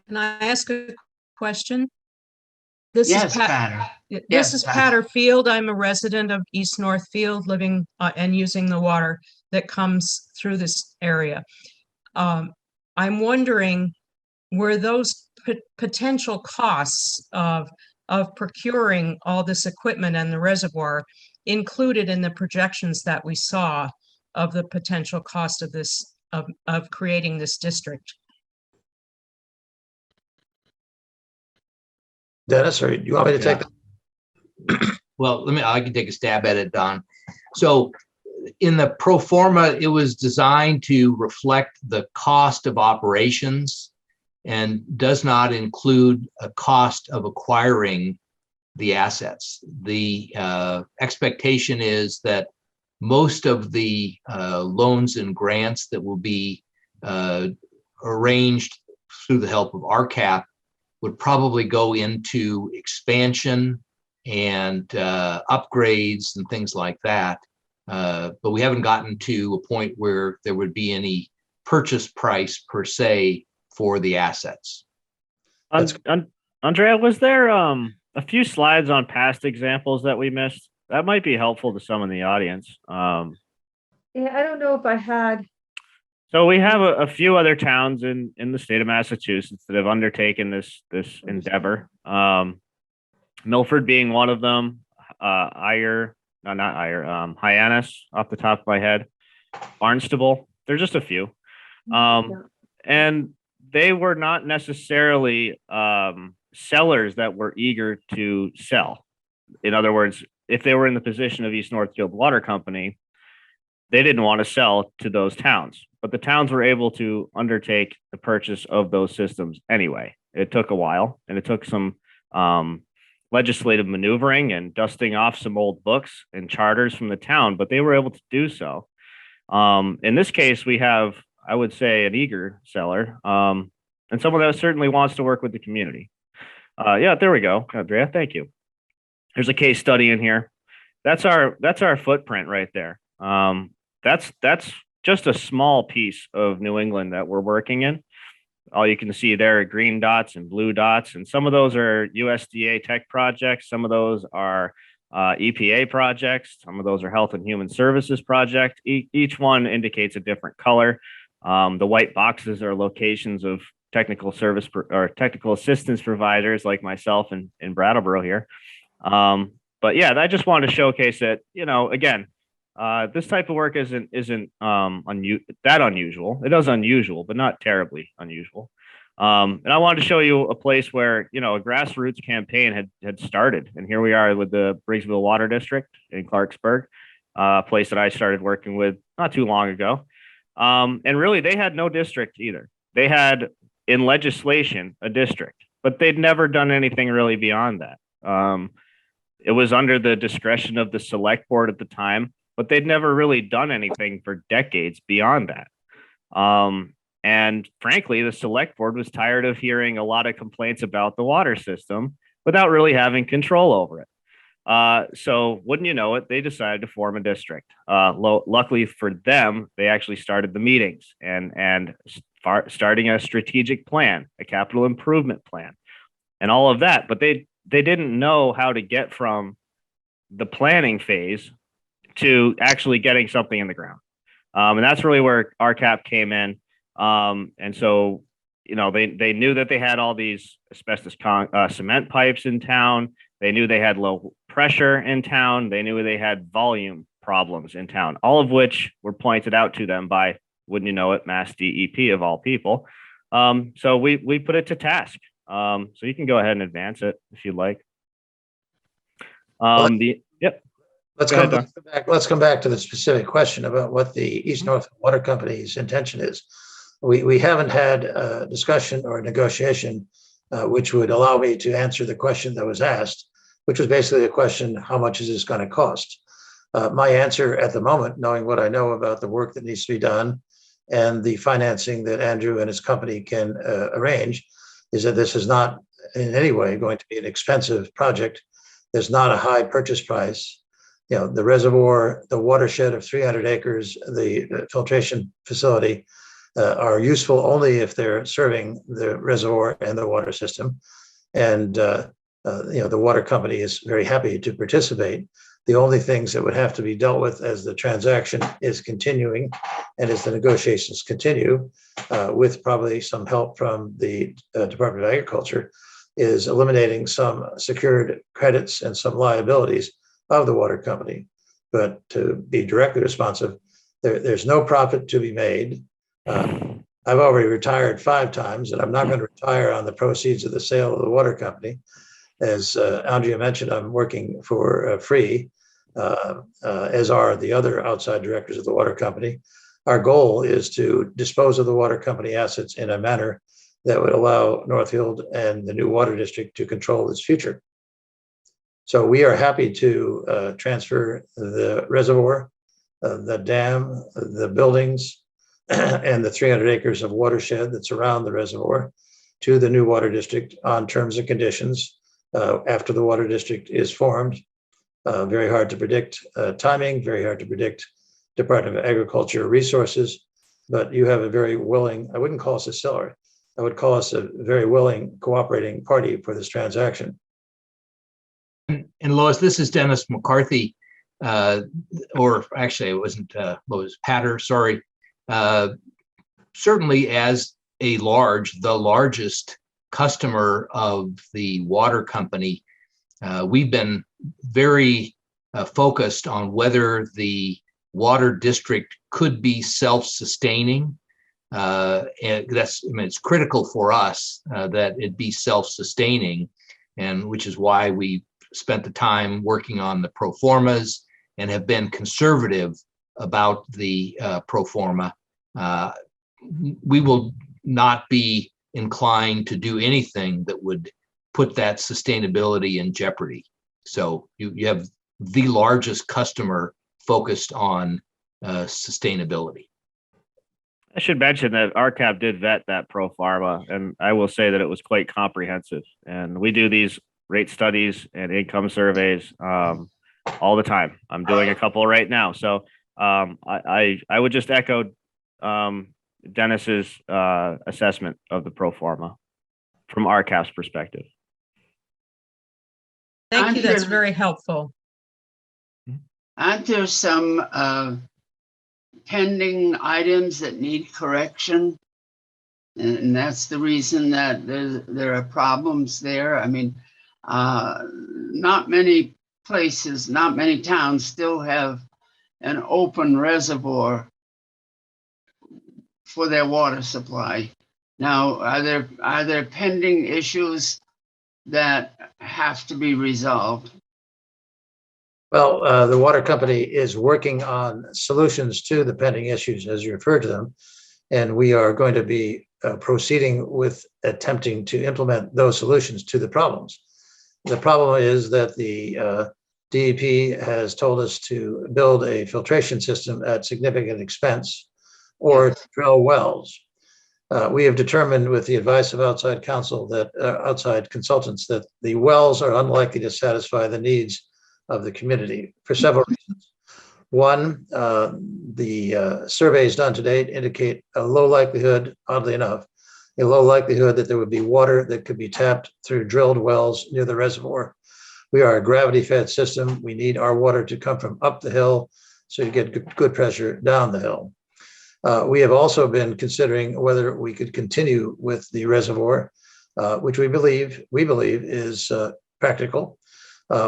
Can I ask a question? This Yes, is Pat. Patter. This Yes, is Pat. Patter Field. I'm a resident of East Northfield, living and using the water that comes through this area. I'm wondering, were those potential costs of procuring all this equipment and the reservoir included in the projections that we saw of the potential cost of this of creating this district? Dennis, or you want me to take that? Well, I can take a stab at it, Don. So in the pro forma, it was designed to reflect the cost of operations and does not include a cost of acquiring the assets. The expectation is that most of the loans and grants that will be arranged through the help of RCAP would probably go into expansion and upgrades and things like that. But we haven't gotten to a point where there would be any purchase price per se for the assets. Andrea, was there a few slides on past examples that we missed? That might be helpful to some in the audience. Yeah, I don't know if I had. So we have a few other towns in the state of Massachusetts that have undertaken this endeavor. Milford being one of them, Hyannis off the top of my head, Barnstable. There's just a few. And they were not necessarily sellers that were eager to sell. In other words, if they were in the position of East Northfield Water Company, they didn't want to sell to those towns, but the towns were able to undertake the purchase of those systems anyway. It took a while, and it took some legislative maneuvering and dusting off some old books and charters from the town, but they were able to do so. In this case, we have, I would say, an eager seller, and someone that certainly wants to work with the community. Yeah, there we go, Andrea. Thank you. There's a case study in here. That's our footprint right there. That's just a small piece of New England that we're working in. All you can see there are green dots and blue dots, and some of those are USDA tech projects. Some of those are EPA projects. Some of those are Health and Human Services project. Each one indicates a different color. The white boxes are locations of technical service or technical assistance providers like myself in Brattleboro here. But yeah, I just wanted to showcase that, again, this type of work isn't that unusual. It is unusual, but not terribly unusual. And I wanted to show you a place where, a grassroots campaign had started. And here we are with the Briggsville Water District in Clarksburg, a place that I started working with not too long ago. And really, they had no district either. They had, in legislation, a district, but they'd never done anything really beyond that. It was under the discretion of the select board at the time, but they'd never really done anything for decades beyond that. And frankly, the select board was tired of hearing a lot of complaints about the water system without really having control over it. So wouldn't you know it, they decided to form a district. Luckily for them, they actually started the meetings and starting a strategic plan, a capital improvement plan, and all of that. But they didn't know how to get from the planning phase to actually getting something in the ground. And that's really where RCAP came in. And so, they knew that they had all these asbestos cement pipes in town. They knew they had low pressure in town. They knew they had volume problems in town, all of which were pointed out to them by, wouldn't you know it, Mass DEP of all people. So we put it to task. So you can go ahead and advance it if you'd like. Yep. Let's come back to the specific question about what the East North Water Company's intention is. We haven't had a discussion or a negotiation which would allow me to answer the question that was asked, which was basically a question, how much is this going to cost? My answer at the moment, knowing what I know about the work that needs to be done and the financing that Andrew and his company can arrange, is that this is not in any way going to be an expensive project. There's not a high purchase price. The reservoir, the watershed of 300 acres, the filtration facility are useful only if they're serving the reservoir and the water system. And, the water company is very happy to participate. The only things that would have to be dealt with as the transaction is continuing and as the negotiations continue, with probably some help from the Department of Agriculture, is eliminating some secured credits and some liabilities of the water company. But to be directly responsive, there's no profit to be made. I've already retired 5 times, and I'm not going to retire on the proceeds of the sale of the water company. As Andrea mentioned, I'm working for free, as are the other outside directors of the water company. Our goal is to dispose of the water company assets in a manner that would allow Northfield and the new water district to control its future. So we are happy to transfer the reservoir, the dam, the buildings, and the 300 acres of watershed that's around the reservoir to the new water district on terms and conditions after the water district is formed. Very hard to predict timing, very hard to predict Department of Agriculture resources, but you have a very willing, I wouldn't call us a seller, I would call us a very willing cooperating party for this transaction. And Lois, this is Dennis McCarthy, or actually it wasn't Lois Patter, sorry. Certainly as the largest customer of the water company, we've been very focused on whether the water district could be self-sustaining And that's, I mean, it's critical for us that it be self-sustaining, and which is why we spent the time working on the pro formas and have been conservative about the pro forma. We will not be inclined to do anything that would put that sustainability in jeopardy. So you have the largest customer focused on sustainability. I should mention that RCAP did vet that pro forma, and I will say that it was quite comprehensive. And we do these rate studies and income surveys all the time. I'm doing a couple right now. So I would just echo Dennis's assessment of the pro forma from RCAP's perspective. Thank you. That's Sure. very helpful. Aren't there some pending items that need correction? And that's the reason that there are problems there. I mean, not many places, not many towns still have an open reservoir for their water supply. Now, are there pending issues that have to be resolved? Well, the water company is working on solutions to the pending issues, as you referred to them, and we are going to be proceeding with attempting to implement those solutions to the problems. The problem is that the DEP has told us to build a filtration system at significant expense or drill wells. We have determined with the advice of outside counsel that outside consultants that the wells are unlikely to satisfy the needs of the community for several reasons. One, the surveys done to date indicate a low likelihood, oddly enough, a low likelihood that there would be water that could be tapped through drilled wells near the reservoir. We are a gravity-fed system. We need our water to come from up the hill so you get good pressure down the hill. We have also been considering whether we could continue with the reservoir, which we believe is practical.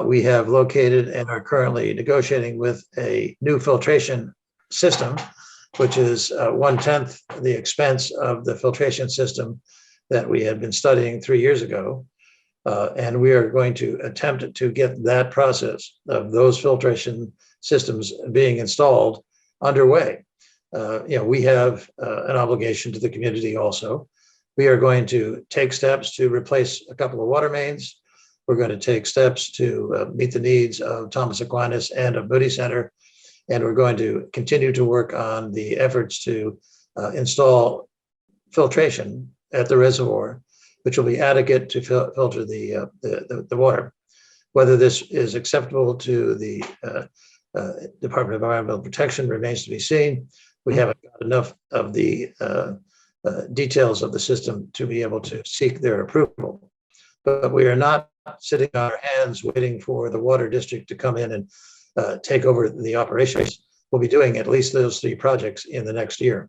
We have located and are currently negotiating with a new filtration system, which is 1/10 the expense of the filtration system that we had been studying 3 years ago. And we are going to attempt to get that process of those filtration systems being installed underway. We have an obligation to the community also. We are going to take steps to replace a couple of water mains. We're going to take steps to meet the needs of Thomas Aquinas and of Moody Center. And we're going to continue to work on the efforts to install filtration at the reservoir, which will be adequate to filter the water. Whether this is acceptable to the Department of Environmental Protection remains to be seen. We haven't got enough of the details of the system to be able to seek their approval. But we are not sitting on our hands waiting for the water district to come in and take over the operations. We'll be doing at least those 3 projects in the next year.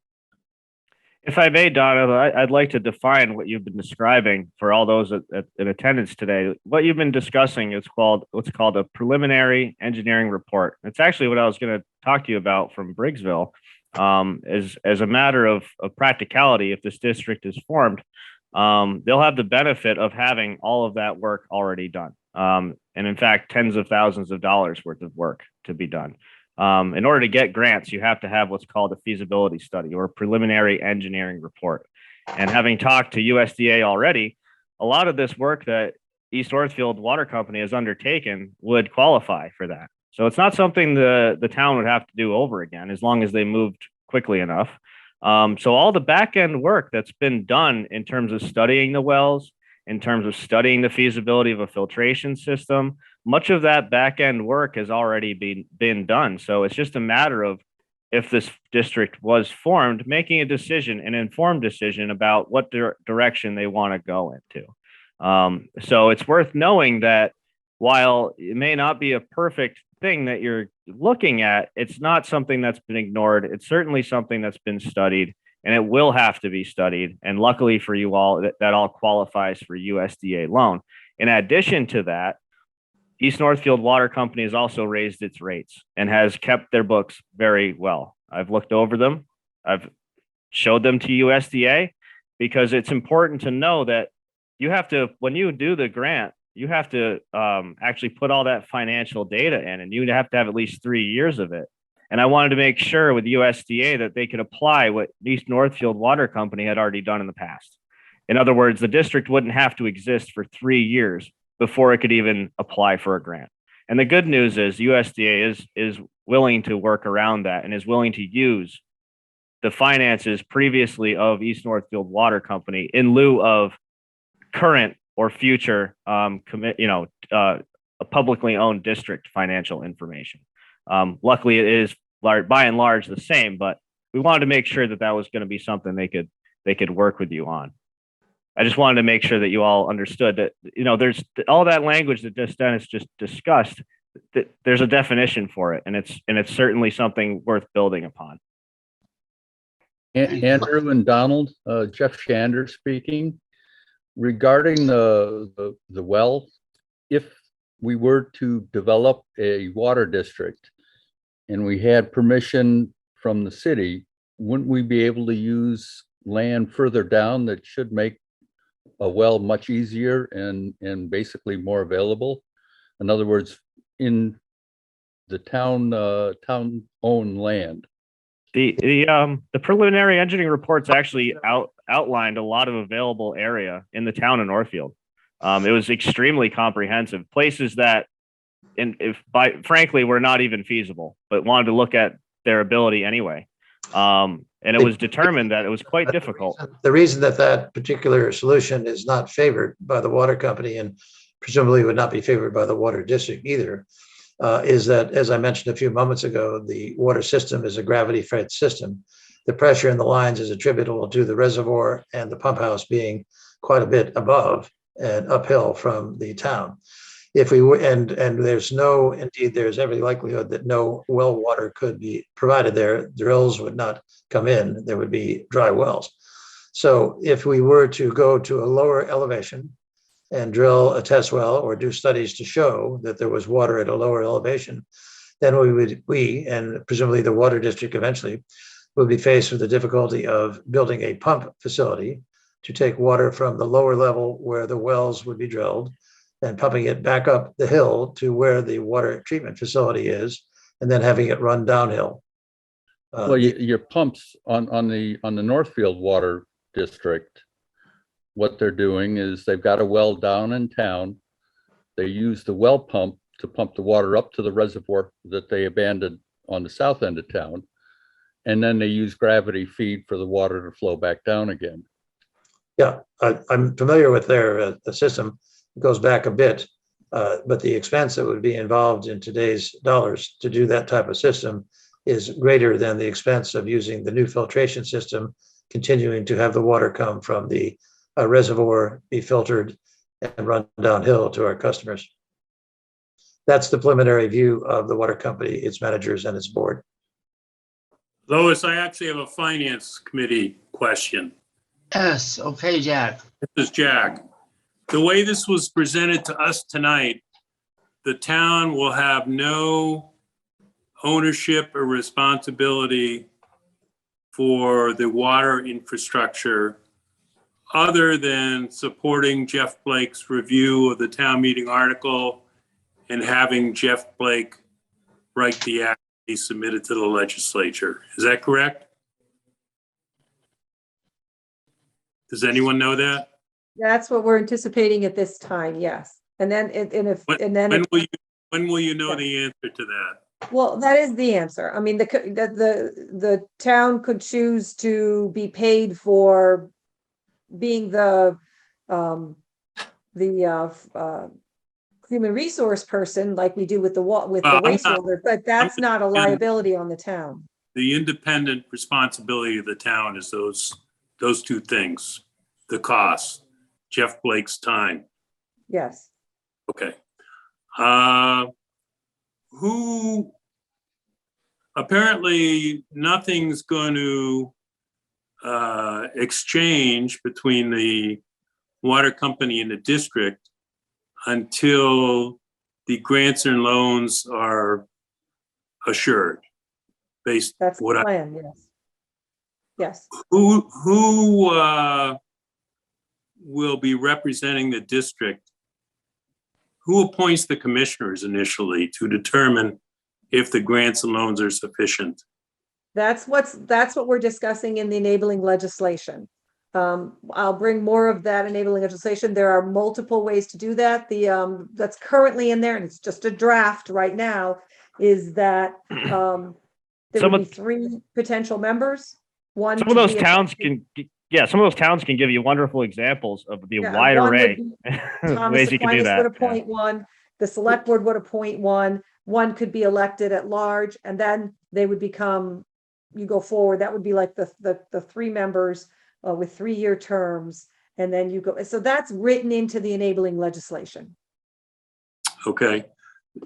If I may, Donna, I'd like to define what you've been describing for all those in attendance today. What you've been discussing is what's called a preliminary engineering report. It's actually what I was going to talk to you about from Briggsville. As a matter of practicality, if this district is formed, they'll have the benefit of having all of that work already done. And in fact, tens of thousands of dollars worth of work to be done. In order to get grants, you have to have what's called a feasibility study or a preliminary engineering report. And having talked to USDA already, a lot of this work that East Northfield Water Company has undertaken would qualify for that. So it's not something the town would have to do over again, as long as they moved quickly enough. So all the back end work that's been done in terms of studying the wells, in terms of studying the feasibility of a filtration system, much of that back end work has already been done. So it's just a matter of, if this district was formed, making a decision, an informed decision about what direction they want to go into. So it's worth knowing that while it may not be a perfect thing that you're looking at, it's not something that's been ignored. It's certainly something that's been studied, and it will have to be studied. And luckily for you all, that all qualifies for USDA loan. In addition to that, East Northfield Water Company has also raised its rates and has kept their books very well. I've looked over them. I've showed them to USDA, because it's important to know that you have to, when you do the grant, you have to actually put all that financial data in, and you have to have at least 3 years of it. And I wanted to make sure with USDA that they could apply what East Northfield Water Company had already done in the past. In other words, the district wouldn't have to exist for 3 years before it could even apply for a grant. And the good news is USDA is willing to work around that and is willing to use the finances previously of East Northfield Water Company in lieu of current or future a publicly owned district financial information. Luckily, it is by and large the same, but we wanted to make sure that that was going to be something they could work with you on. I just wanted to make sure that you all understood that, there's all that language that Dennis just discussed, that there's a definition for it, and it's certainly something worth building upon. Andrew and Donald, Jeff Shander speaking. Regarding the well, if we were to develop a water district and we had permission from the city, wouldn't we be able to use land further down that should make a well much easier and basically more available? In other words, in the town-owned land. The preliminary engineering reports actually outlined a lot of available area in the town of Northfield. It was extremely comprehensive. Places that, frankly, were not even feasible, but wanted to look at their ability anyway. And it was determined that it was quite difficult. The reason that particular solution is not favored by the water company, and presumably would not be favored by the water district either, is that, as I mentioned a few moments ago, the water system is a gravity-fed system. The pressure in the lines is attributable to the reservoir and the pump house being quite a bit above and uphill from the town. If we were, and there's every likelihood that no well water could be provided there. Drills would not come in. There would be dry wells. So if we were to go to a lower elevation and drill a test well or do studies to show that there was water at a lower elevation, then we and presumably the water district eventually would be faced with the difficulty of building a pump facility to take water from the lower level where the wells would be drilled and pumping it back up the hill to where the water treatment facility is, and then having it run downhill. Well, your pumps on the Northfield Water District, what they're doing is they've got a well down in town. They use the well pump to pump the water up to the reservoir that they abandoned on the south end of town. And then they use gravity feed for the water to flow back down again. Yeah, I'm familiar with their the system. It goes back a bit, but the expense that would be involved in today's dollars to do that type of system is greater than the expense of using the new filtration system, continuing to have the water come from the reservoir, be filtered, and run downhill to our customers. That's the preliminary view of the water company, its managers, and its board. Lois, I actually have a finance committee question. Yes, okay, Jack. This is Jack. The way this was presented to us tonight, the town will have no ownership or responsibility for the water infrastructure other than supporting Jeff Blake's review of the town meeting article and having Jeff Blake write the act he submitted to the legislature. Is that correct? Does anyone know that? That's what we're anticipating at this time, yes. And then, When will you know the answer to that? well, that is the answer. I mean, the town could choose to be paid for being the human resource person, like we do with the wastewater, but that's not a liability on the town. The independent responsibility of the town is those two things, the cost, Jeff Blake's time. Yes. Okay. Who, apparently nothing's going to exchange between the water company and the district until the grants and loans are assured. Based That's what the plan, yes. Yes. Who will be representing the district? Who appoints the commissioners initially to determine if the grants and loans are sufficient? That's what we're discussing in the enabling legislation. I'll bring more of that enabling legislation. There are multiple ways to do that. That's currently in there, and it's just a draft right now, is that there Some would of- be 3 potential members. One Some of to those be towns appointed- some of those towns can give you wonderful examples of the Yeah, wide one would array be of Thomas ways you can do Aquinas that. would appoint one, the select board would appoint one could be elected at large, and then they would become, you go forward, that would be like the 3 members with 3-year terms, and then you go, so that's written into the enabling legislation. Okay.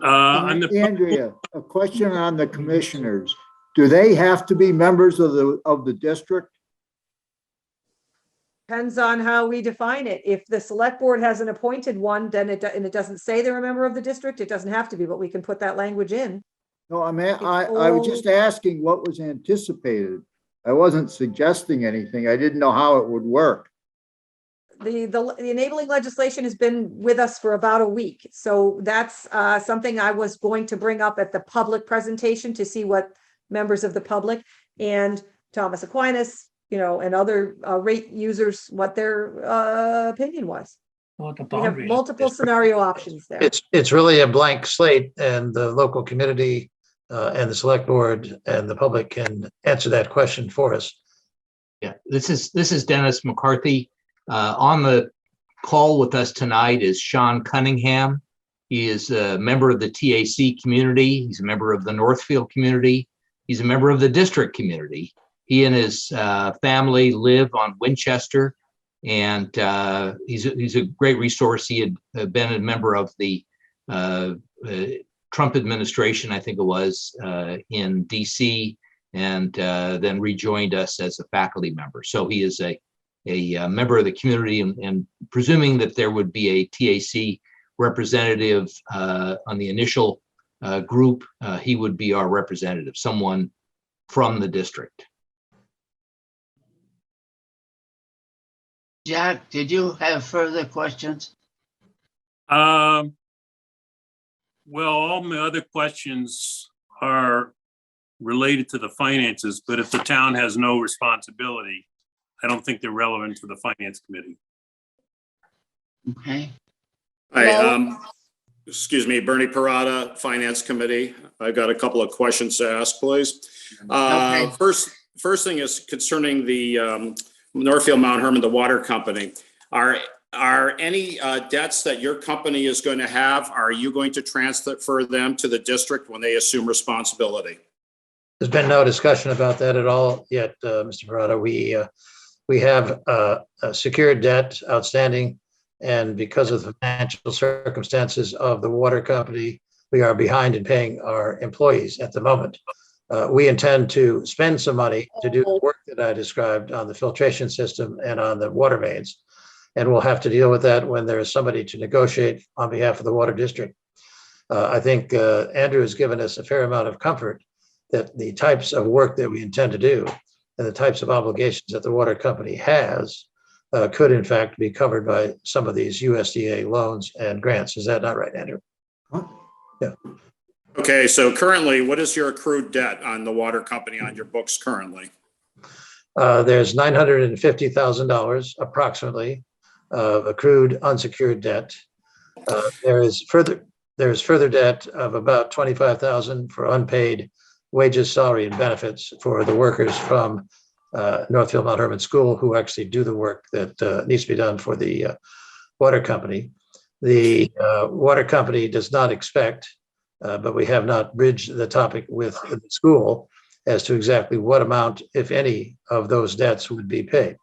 On the, Andrea, a question on the commissioners. Do they have to be members of the district? Depends on how we define it. If the select board has an appointed one, then it doesn't say they're a member of the district, it doesn't have to be, but we can put that language in. No, I was just asking what was anticipated. I wasn't suggesting anything. I didn't know how it would work. The enabling legislation has been with us for about a week. So that's something I was going to bring up at the public presentation to see what members of the public and Thomas Aquinas, and other rate users, what their opinion was. We have multiple scenario options there. It's really a blank slate, and the local community and the select board and the public can answer that question for us. Yeah, this is Dennis McCarthy. On the call with us tonight is Sean Cunningham. He is a member of the TAC community. He's a member of the Northfield community. He's a member of the district community. He and his family live on Winchester, and he's a great resource. He had been a member of the Trump administration, I think it was, in DC, and then rejoined us as a faculty member. So he is a member of the community, and presuming that there would be a TAC representative on the initial group, he would be our representative, someone from the district. Jack, did you have further questions? well, all my other questions are related to the finances, but if the town has no responsibility, I don't think they're relevant to the finance committee. Okay. Hi, excuse me, Bernie Parada, Finance Committee. I've got a couple of questions to ask, please. Okay. First thing is concerning the Northfield Mount Hermon, the water company. Are any debts that your company is going to have, are you going to transfer them to the district when they assume responsibility? There's been no discussion about that at all yet, Mr. Parada. We have a secured debt outstanding, and because of the financial circumstances of the water company, we are behind in paying our employees at the moment. We intend to spend some money to do the work that I described on the filtration system and on the water mains. And we'll have to deal with that when there is somebody to negotiate on behalf of the water district. I think Andrew has given us a fair amount of comfort that the types of work that we intend to do and the types of obligations that the water company has could in fact be covered by some of these USDA loans and grants. Is that not right, Andrew? Yeah. Okay, so currently, what is your accrued debt on the water company on your books currently? There's $950,000 approximately of accrued unsecured debt. There's further debt of about $25,000 for unpaid wages, salary, and benefits for the workers from Northfield Mount Hermon School who actually do the work that needs to be done for the water company. The water company does not expect, but we have not bridged the topic with the school as to exactly what amount, if any, of those debts would be paid.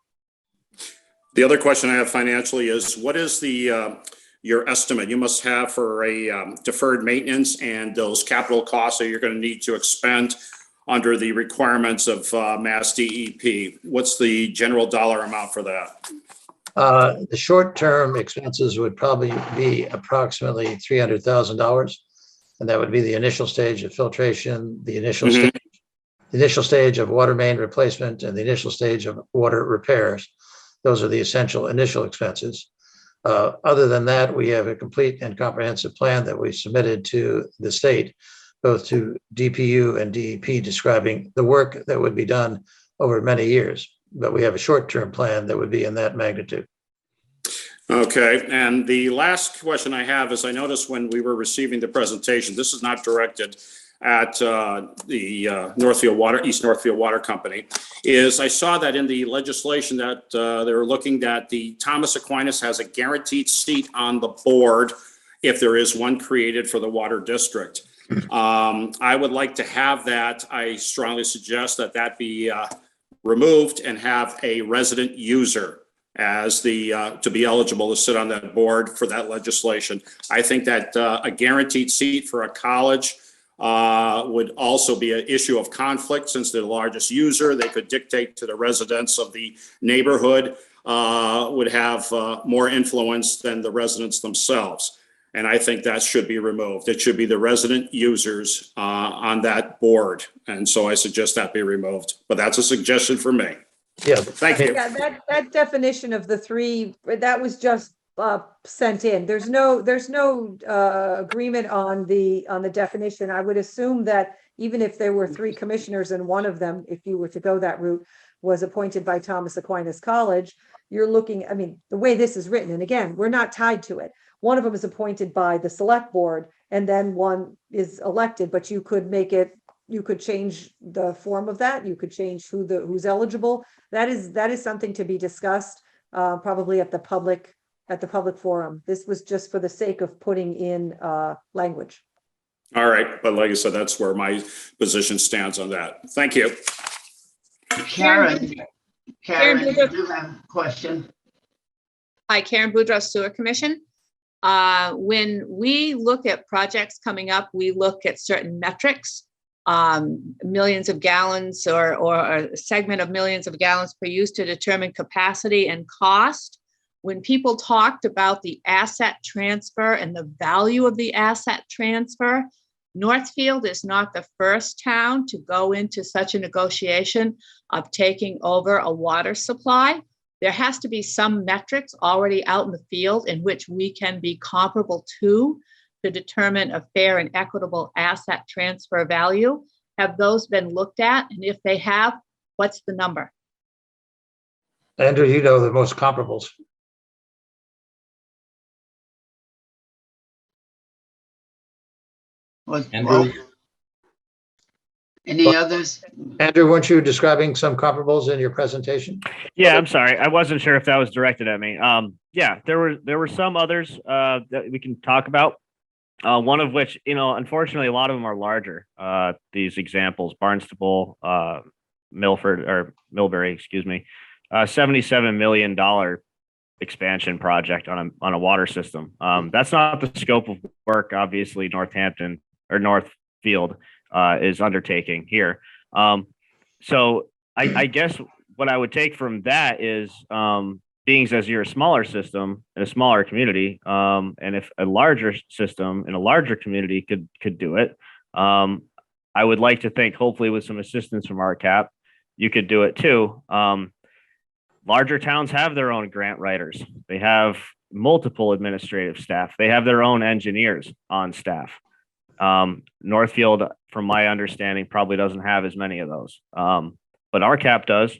The other question I have financially is, what is your estimate you must have for a deferred maintenance and those capital costs that you're going to need to expend under the requirements of Mass DEP? What's the general dollar amount for that? The short-term expenses would probably be approximately $300,000. And that would be the initial stage of filtration, the initial stage the initial stage of water main replacement and the initial stage of water repairs. Those are the essential initial expenses. Other than that, we have a complete and comprehensive plan that we submitted to the state, both to DPU and DEP, describing the work that would be done over many years. But we have a short-term plan that would be in that magnitude. Okay, and the last question I have is, I noticed when we were receiving the presentation, this is not directed at the Northfield Water, East Northfield Water Company, is I saw that in the legislation that they were looking that the Thomas Aquinas has a guaranteed seat on the board if there is one created for the water district. I would like to have that. I strongly suggest that that be removed and have a resident user as the to be eligible to sit on that board for that legislation. I think that a guaranteed seat for a college would also be an issue of conflict, since they're the largest user. They could dictate to the residents of the neighborhood, would have more influence than the residents themselves. And I think that should be removed. It should be the resident users on that board. And so I suggest that be removed, but that's a suggestion for me. Yeah. Thank you. Yeah, that definition of the three, that was just sent in. There's no agreement on the definition. I would assume that even if there were three commissioners and one of them, if you were to go that route, was appointed by Thomas Aquinas College, you're looking, I mean, the way this is written, and again, we're not tied to it. One of them is appointed by the select board and then one is elected, but you could make it, you could change the form of that. You could change who's eligible. That is something to be discussed probably at the public forum. This was just for the sake of putting in language. All right, but like I said, that's where my position stands on that. Thank you. Karen, Karen you Boudreaux. do have a question? Hi, Karen Boudreaux, Sewer Commission. When we look at projects coming up, we look at certain metrics, millions of gallons or a segment of millions of gallons per use to determine capacity and cost. When people talked about the asset transfer and the value of the asset transfer, Northfield is not the first town to go into such a negotiation of taking over a water supply. There has to be some metrics already out in the field in which we can be comparable to determine a fair and equitable asset transfer value. Have those been looked at? And if they have, what's the number? Andrew, you know the most comparables. Andrew? Any others? Andrew, weren't you describing some comparables in your presentation? Yeah, I'm sorry. I wasn't sure if that was directed at me. Yeah, there were some others that we can talk about. One of which, unfortunately, a lot of them are larger. These examples, Barnstable, Millbury, excuse me, $77 million expansion project on a water system. That's not the scope of work, obviously, Northampton or Northfield is undertaking here. So I guess what I would take from that is, being as you're a smaller system in a smaller community, and if a larger system in a larger community could do it, I would like to think, hopefully with some assistance from RCAP, you could do it too. Larger towns have their own grant writers. They have multiple administrative staff. They have their own engineers on staff. Northfield, from my understanding, probably doesn't have as many of those, but RCAP does.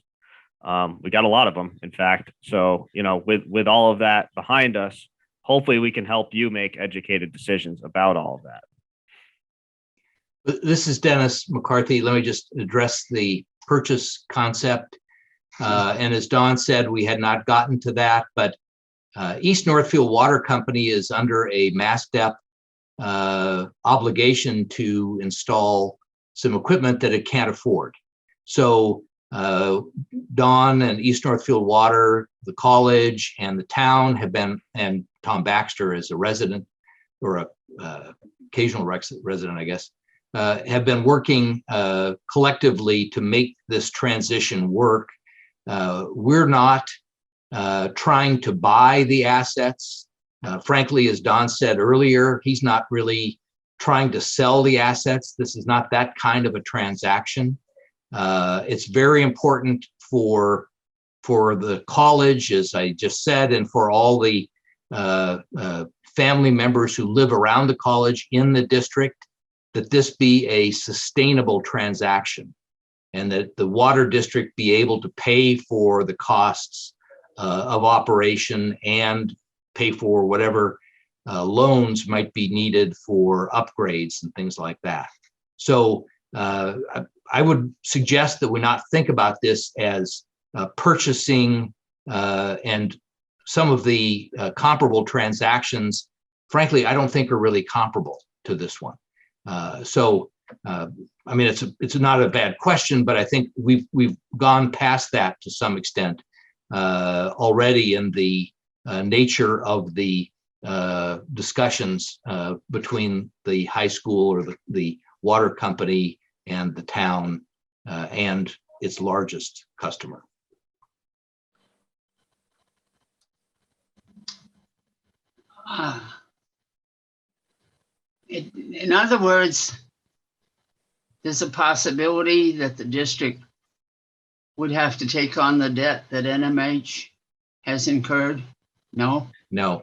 We got a lot of them, in fact. So, with all of that behind us, hopefully we can help you make educated decisions about all of that. This is Dennis McCarthy. Let me just address the purchase concept. And as Don said, we had not gotten to that, but East Northfield Water Company is under a MassDEP obligation to install some equipment that it can't afford. So Don and East Northfield Water, the college and the town have been, and Tom Baxter is a resident or a occasional resident, I guess, have been working collectively to make this transition work. We're not trying to buy the assets. Frankly, as Don said earlier, he's not really trying to sell the assets. This is not that kind of a transaction. It's very important for the college, as I just said, and for all the family members who live around the college in the district, that this be a sustainable transaction and that the water district be able to pay for the costs of operation and pay for whatever loans might be needed for upgrades and things like that. So I would suggest that we not think about this as purchasing and some of the comparable transactions, frankly, I don't think are really comparable to this one. I mean, it's not a bad question, but I think we've gone past that to some extent already in the nature of the discussions between the high school or the water company and the town and its largest customer. In other words, there's a possibility that the district would have to take on the debt that NMH has incurred? No? No,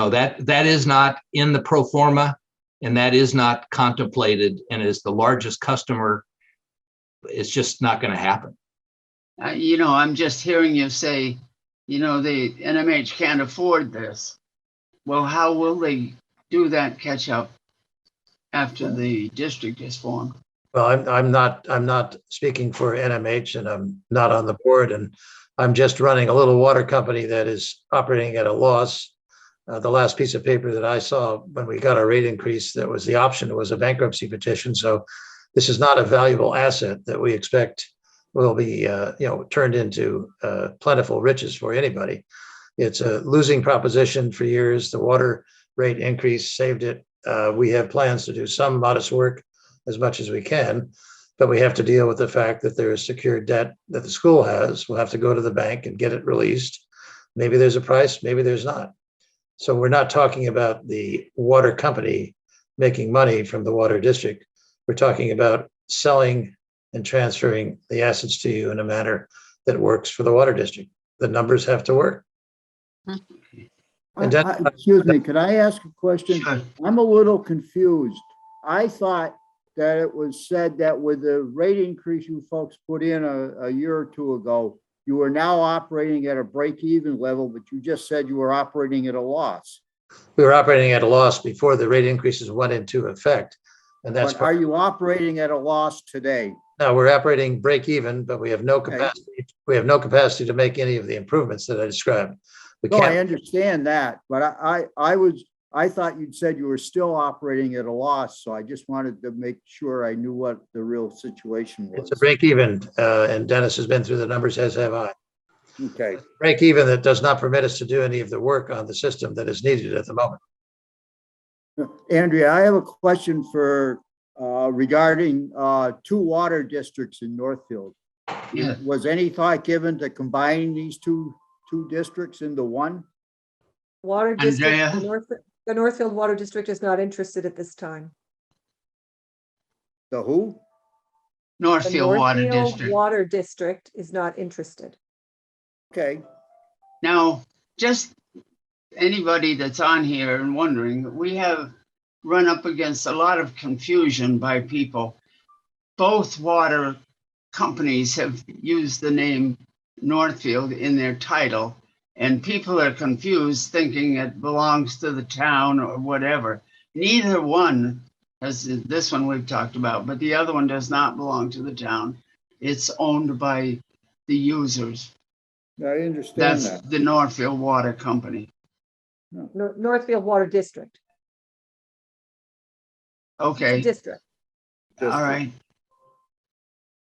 that is not in the pro forma, and that is not contemplated, and as the largest customer, it's just not going to happen. I'm just hearing you say, the NMH can't afford this. Well, how will they do that catch up after the district is formed? Well, I'm not speaking for NMH, and I'm not on the board, and I'm just running a little water company that is operating at a loss. The last piece of paper that I saw when we got our rate increase, that was the option, was a bankruptcy petition. So this is not a valuable asset that we expect will be turned into plentiful riches for anybody. It's a losing proposition for years. The water rate increase saved it. We have plans to do some modest work as much as we can, but we have to deal with the fact that there is secured debt that the school has. We'll have to go to the bank and get it released. Maybe there's a price, maybe there's not. So we're not talking about the water company making money from the water district. We're talking about selling and transferring the assets to you in a manner that works for the water district. The numbers have to work. And excuse me, could I ask a question? Sure. I'm a little confused. I thought that it was said that with the rate increase you folks put in a year or two ago, you were now operating at a break-even level, but you just said you were operating at a loss. We were operating at a loss before the rate increases went into effect. And that's But are you operating at a loss today? No, we're operating break even, but we have no capacity. We have no capacity to make any of the improvements that I described. We No, I can't. understand that, but I thought you'd said you were still operating at a loss, so I just wanted to make sure I knew what the real situation was. It's a break even, and Dennis has been through the numbers, as have I. Okay. Break even that does not permit us to do any of the work on the system that is needed at the moment. Andrea, I have a question for regarding two water districts in Northfield. Yeah. Was any thought given to combining these two districts into one? Water district, Andrea? the Northfield Water District is not interested at this time. The who? The Northfield Water Northfield District. Water District is not interested. Okay. Now, just anybody that's on here and wondering, we have run up against a lot of confusion by people. Both water companies have used the name Northfield in their title, and people are confused thinking it belongs to the town or whatever. Neither one, as this one we've talked about, but the other one does not belong to the town. It's owned by the users. I understand That's that. the Northfield Water Company. Northfield Water District. Okay, District. all right.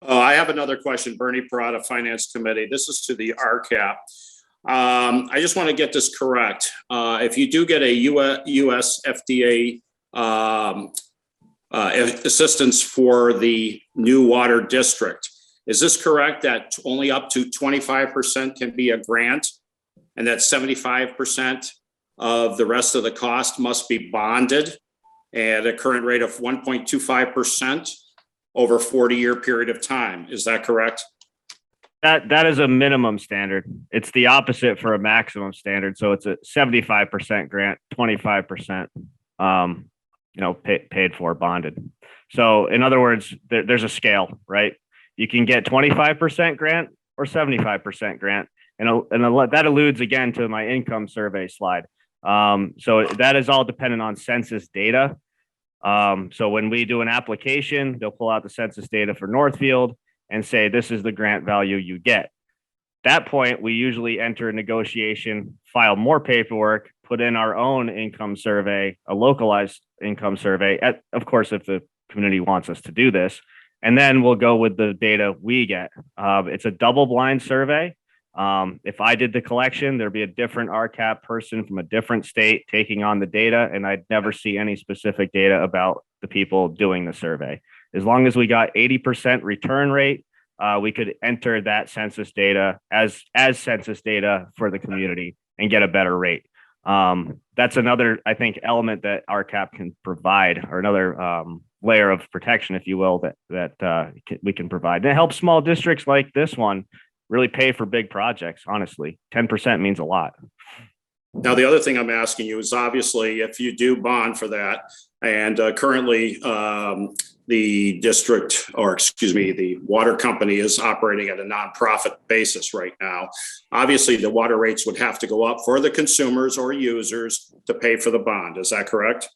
I have another question, Bernie Parada, Finance Committee. This is to the RCAP. I just want to get this correct. If you do get a US FDA assistance for the new water district, is this correct that only up to 25% can be a grant and that 75% of the rest of the cost must be bonded at a current rate of 1.25%? over a 40-year period of time. Is that correct? That is a minimum standard. It's the opposite for a maximum standard. So it's a 75% grant, 25%, paid for, bonded. So in other words, there's a scale, right? You can get 25% grant or 75% grant. And that alludes again to my income survey slide. So that is all dependent on census data. So when we do an application, they'll pull out the census data for Northfield and say, this is the grant value you get. At that point, we usually enter a negotiation, file more paperwork, put in our own income survey, a localized income survey, of course, if the community wants us to do this, and then we'll go with the data we get. It's a double-blind survey. If I did the collection, there'd be a different RCAP person from a different state taking on the data, and I'd never see any specific data about the people doing the survey. As long as we got 80% return rate, we could enter that census data as census data for the community and get a better rate. That's another, I think, element that RCAP can provide, or another layer of protection, if you will, that we can provide. And it helps small districts like this one really pay for big projects. Honestly, 10% means a lot. Now, the other thing I'm asking you is, obviously, if you do bond for that, and currently the district, or excuse me, the water company is operating at a nonprofit basis right now. Obviously, the water rates would have to go up for the consumers or users to pay for the bond. Is that correct?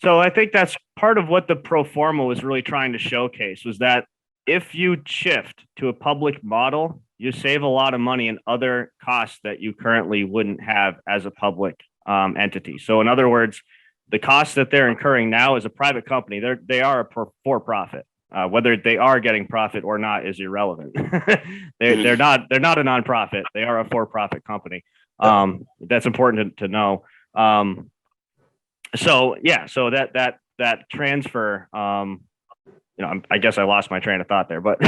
So I think that's part of what the pro forma was really trying to showcase, was that if you shift to a public model, you save a lot of money in other costs that you currently wouldn't have as a public entity. So in other words, the costs that they're incurring now as a private company, they are a for-profit. Whether they are getting profit or not is irrelevant. they're not a nonprofit. They are a for-profit company. That's important to know. So that transfer. I guess I lost my train of thought there, but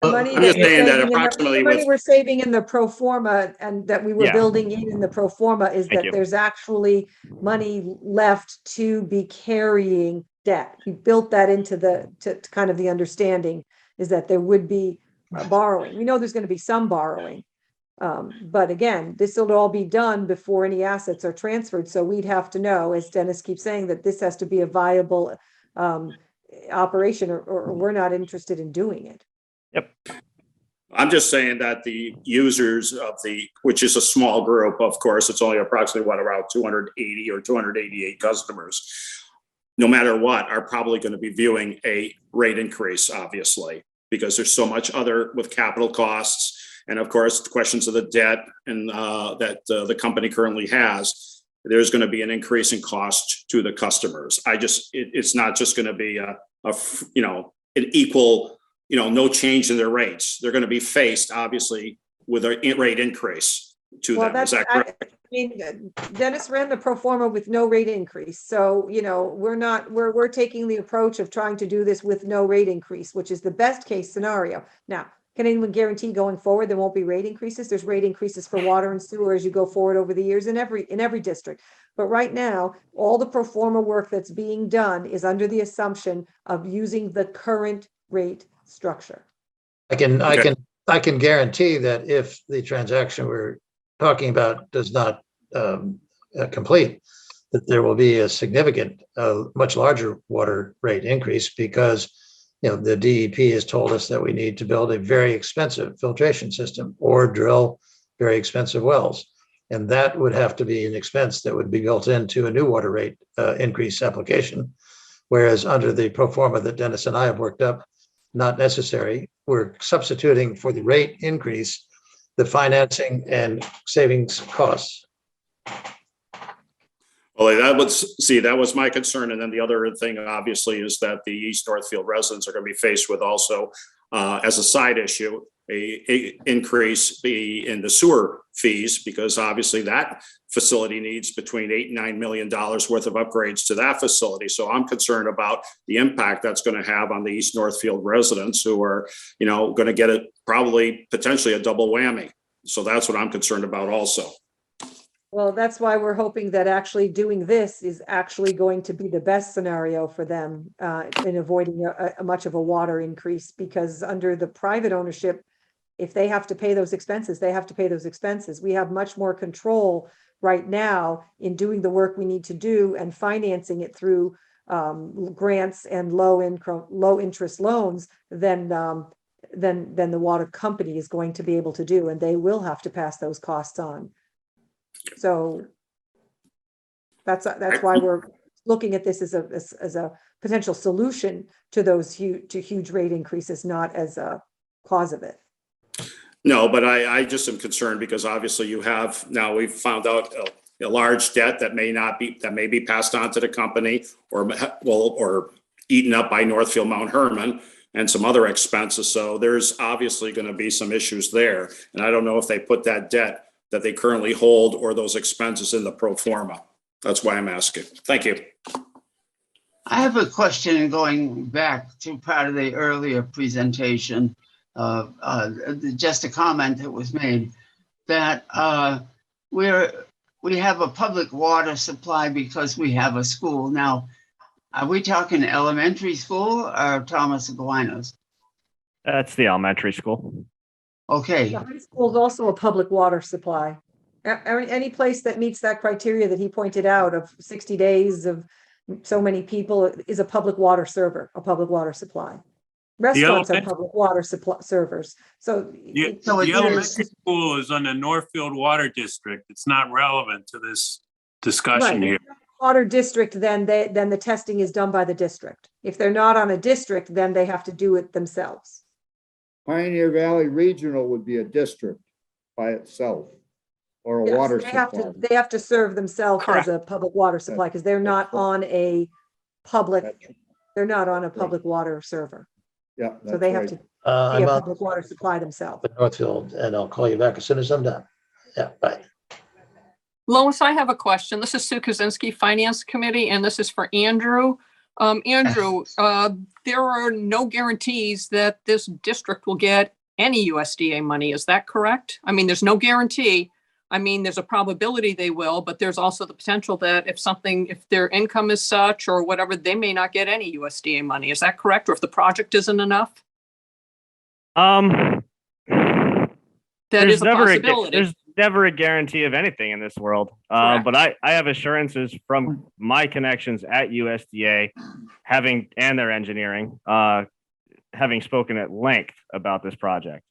The money I'm that just we're saying that saving in the- approximately the money with- we're saving in the pro forma and that we were Yeah. building in the pro forma is Thank that you. there's actually money left to be carrying debt. We built that into to kind of the understanding is that there would be borrowing. We know there's going to be some borrowing. But again, this will all be done before any assets are transferred. So we'd have to know, as Dennis keeps saying, that this has to be a viable operation or we're not interested in doing it. Yep. I'm just saying that the users of which is a small group, of course, it's only approximately around 280 or 288 customers, no matter what, are probably going to be viewing a rate increase, obviously, because there's so much other with capital costs. And of course, the questions of the debt and that the company currently has, there's going to be an increase in cost to the customers. It's not just going to be an equal, no change in their rates. They're going to be faced, obviously, with a rate increase to them. Is that correct? I mean, Dennis ran the pro forma with no rate increase. So, we're taking the approach of trying to do this with no rate increase, which is the best case scenario. Now, can anyone guarantee going forward there won't be rate increases? There's rate increases for water and sewer as you go forward over the years in every district. But right now, all the pro forma work that's being done is under the assumption of using the current rate structure. I can guarantee that if the transaction we're talking about does not complete, that there will be a significant, much larger water rate increase because the DEP has told us that we need to build a very expensive filtration system or drill very expensive wells. And that would have to be an expense that would be built into a new water rate increase application. Whereas under the pro forma that Dennis and I have worked up, not necessary. We're substituting for the rate increase, the financing and savings costs. Well, that was my concern. And then the other thing, obviously, is that the East Northfield residents are going to be faced with also, as a side issue, a increase in the sewer fees, because obviously that facility needs between $8 and $9 million worth of upgrades to that facility. So I'm concerned about the impact that's going to have on the East Northfield residents who are, going to get potentially a double whammy. So that's what I'm concerned about also. Well, that's why we're hoping that actually doing this is actually going to be the best scenario for them in avoiding a much of a water increase, because under the private ownership, if they have to pay those expenses, they have to pay those expenses. We have much more control right now in doing the work we need to do and financing it through grants and low interest loans than the water company is going to be able to do, and they will have to pass those costs on. So that's why we're looking at this as a potential solution to those huge rate increases, not as a cause of it. No, but I just am concerned because obviously we've found out a large debt that may be passed on to the company or eaten up by Northfield Mount Herman and some other expenses. So there's obviously going to be some issues there. And I don't know if they put that debt that they currently hold or those expenses in the pro forma. That's why I'm asking. Thank you. I have a question going back to part of the earlier presentation. Just a comment that was made that we have a public water supply because we have a school. Now, are we talking elementary school or Thomas Aquinas? That's the elementary school. Okay. The high school is also a public water supply. Any place that meets that criteria that he pointed out of 60 days of so many people is a public water server, a public water supply. Restaurants are public water supply servers. So, the elementary school is on the Northfield Water District. It's not relevant to this discussion here. Water district, then the testing is done by the district. If they're not on a district, then they have to do it themselves. Pioneer Valley Regional would be a district by itself, or a water supply. They have to serve themselves as a public water supply because they're not on a public water server. Yeah. So they have to be a public water supply themselves. Northfield, and I'll call you back as soon as I'm done. Yeah, bye. Lois, I have a question. This is Sue Kaczynski, Finance Committee, and this is for Andrew. Andrew, there are no guarantees that this district will get any USDA money. Is that correct? I mean, there's no guarantee. I mean, there's a probability they will, but there's also the potential that if their income is such or whatever, they may not get any USDA money. Is that correct? Or if the project isn't enough? That is a possibility. There's never a guarantee of anything in this world. But I have assurances from my connections at USDA, and their engineering, having spoken at length about this project.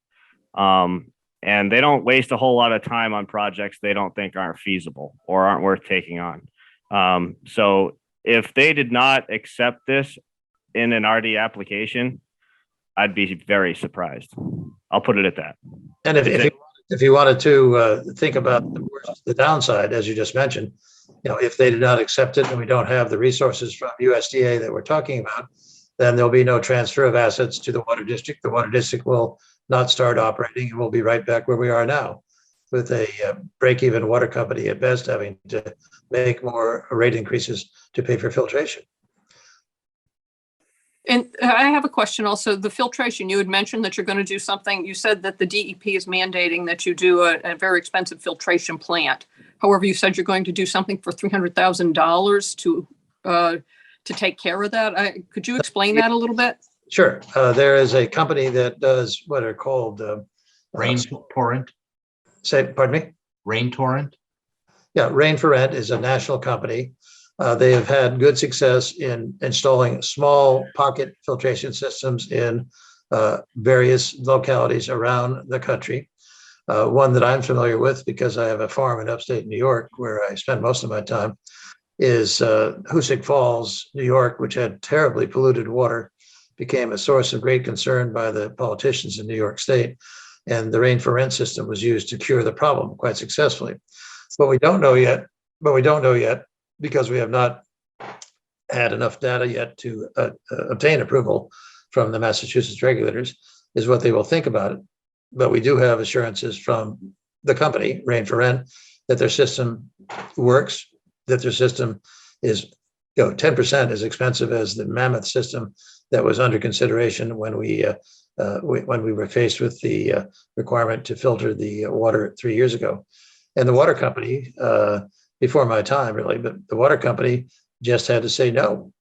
And they don't waste a whole lot of time on projects they don't think aren't feasible or aren't worth taking on. So if they did not accept this in an RD application, I'd be very surprised. I'll put it at that. And if you wanted to think about the downside, as you just mentioned, if they did not accept it and we don't have the resources from USDA that we're talking about, then there'll be no transfer of assets to the water district. The water district will not start operating, and we'll be right back where we are now with a break-even water company at best having to make more rate increases to pay for filtration. And I have a question also. The filtration, you had mentioned that you're going to do something. You said that the DEP is mandating that you do a very expensive filtration plant. However, you said you're going to do something for $300,000 to take care of that. Could you explain that a little bit? Sure. There is a company that does what are called Rain Torrent. Pardon me? Rain Torrent. Yeah, Rain for Rent is a national company. They have had good success in installing small pocket filtration systems in various localities around the country. One that I'm familiar with because I have a farm in upstate New York where I spend most of my time is Hoosick Falls, New York, which had terribly polluted water, became a source of great concern by the politicians in New York State. And the Rain for Rent system was used to cure the problem quite successfully. But we don't know yet, because we have not had enough data yet to obtain approval from the Massachusetts regulators, is what they will think about it. But we do have assurances from the company, Rain for Rent, that their system works, that their system is 10% as expensive as the Mammoth system that was under consideration when we were faced with the requirement to filter the water 3 years ago. And the water company, before my time really, but the water company just had to say, no,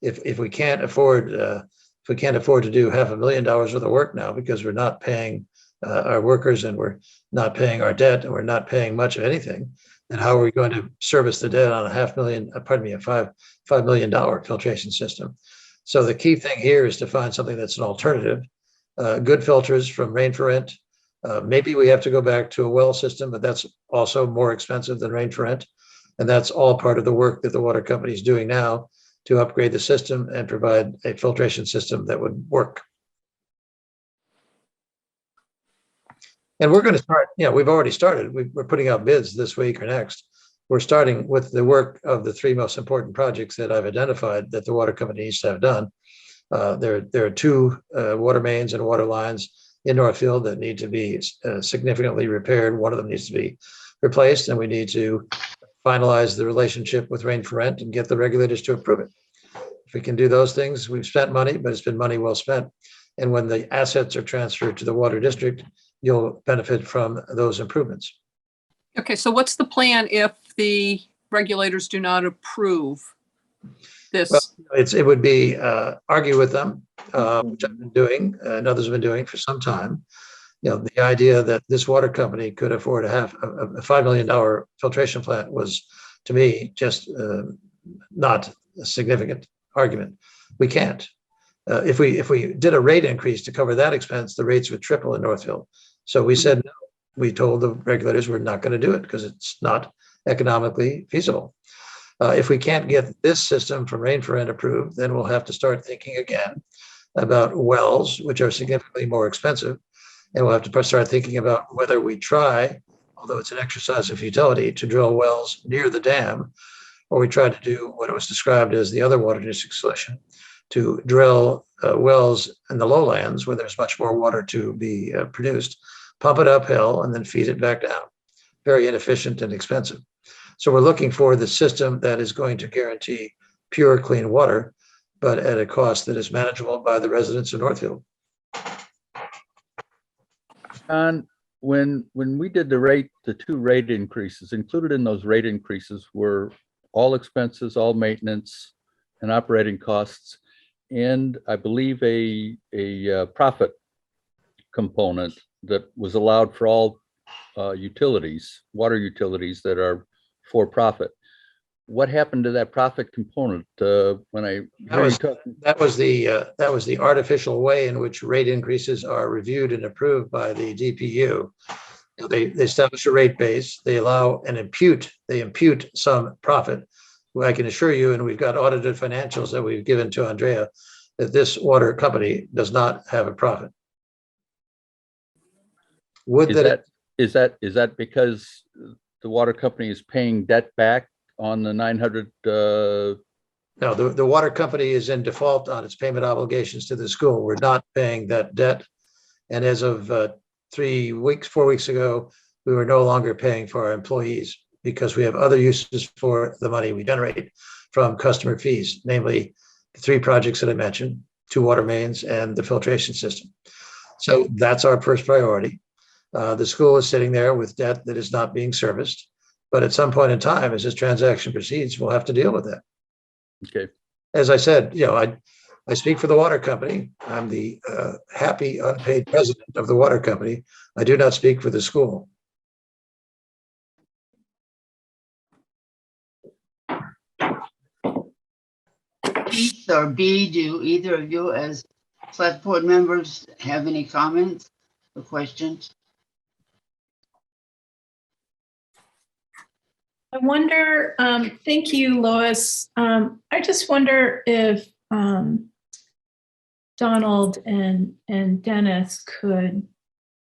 if we can't afford to do $500,000 worth of work now because we're not paying our workers and we're not paying our debt and we're not paying much of anything, then how are we going to service the debt on a $5 million filtration system? So the key thing here is to find something that's an alternative. Good filters from Rain for Rent. Maybe we have to go back to a well system, but that's also more expensive than Rain for Rent. And that's all part of the work that the water company is doing now to upgrade the system and provide a filtration system that would work. And we're going to start, we've already started. We're putting out bids this week or next. We're starting with the work of the 3 most important projects that I've identified that the water company needs to have done. There are 2 water mains and water lines in Northfield that need to be significantly repaired. One of them needs to be replaced, and we need to finalize the relationship with Rain for Rent and get the regulators to approve it. If we can do those things, we've spent money, but it's been money well spent. And when the assets are transferred to the water district, you'll benefit from those improvements. Okay, so what's the plan if the regulators do not approve this? Well, it would be argue with them, which I've been doing and others have been doing for some time. The idea that this water company could afford a $5 million filtration plant was, to me, just not a significant argument. We can't. If we did a rate increase to cover that expense, the rates would triple in Northfield. So we said no. We told the regulators we're not going to do it because it's not economically feasible. If we can't get this system from Rain for Rent approved, then we'll have to start thinking again about wells, which are significantly more expensive. And we'll have to start thinking about whether we try, although it's an exercise of futility, to drill wells near the dam, or we try to do what was described as the other water district solution, to drill wells in the lowlands where there's much more water to be produced, pump it uphill, and then feed it back down. Very inefficient and expensive. So we're looking for the system that is going to guarantee pure, clean water, but at a cost that is manageable by the residents of Northfield. John, when we did the 2 rate increases, included in those rate increases were all expenses, all maintenance and operating costs, and I believe a profit component that was allowed for all utilities, water utilities that are for profit. What happened to that profit component when I that was the artificial way in which rate increases are reviewed and approved by the DPU. They establish a rate base, they allow and impute some profit. Well, I can assure you, and we've got audited financials that we've given to Andrea, that this water company does not have a profit. Is that because the water company is paying debt back on the 900? No, the water company is in default on its payment obligations to the school. We're not paying that debt. And as of 4 weeks ago, we were no longer paying for our employees because we have other uses for the money we generate from customer fees, namely the 3 projects that I mentioned, 2 water mains and the filtration system. So that's our first priority. The school is sitting there with debt that is not being serviced. But at some point in time, as this transaction proceeds, we'll have to deal with that. Okay. As I said, I speak for the water company. I'm the happy unpaid president of the water company. I do not speak for the school. Keith or B, do either of you as select board members have any comments or questions? I wonder, thank you, Lois. I just wonder if Donald and Dennis could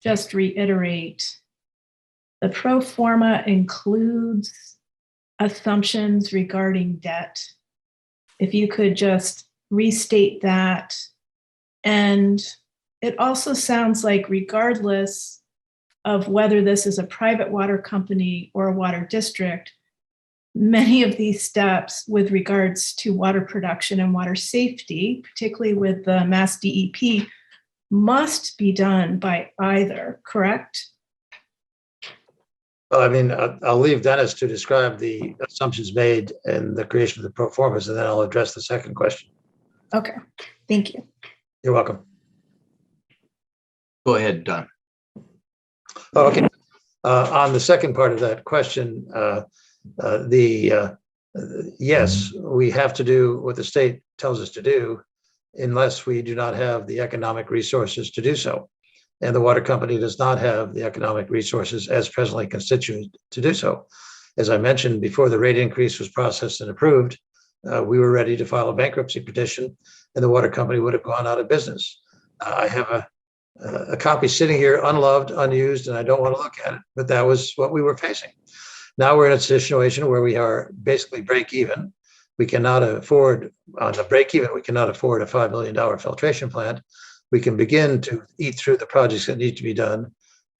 just reiterate the pro forma includes assumptions regarding debt. If you could just restate that. And it also sounds like regardless of whether this is a private water company or a water district, many of these steps with regards to water production and water safety, particularly with the Mass DEP, must be done by either, correct? Well, I mean, I'll leave Dennis to describe the assumptions made and the creation of the pro formas, and then I'll address the second question. Okay, thank you. You're welcome. Go ahead, Don. Oh, okay. On the second part of that question, yes, we have to do what the state tells us to do unless we do not have the economic resources to do so. And the water company does not have the economic resources as presently constituted to do so. As I mentioned, before the rate increase was processed and approved, we were ready to file a bankruptcy petition and the water company would have gone out of business. I have a copy sitting here unloved, unused, and I don't want to look at it, but that was what we were facing. Now we're in a situation where we are basically break even. We cannot afford, on the break even, we cannot afford a $5 million filtration plant. We can begin to eat through the projects that need to be done,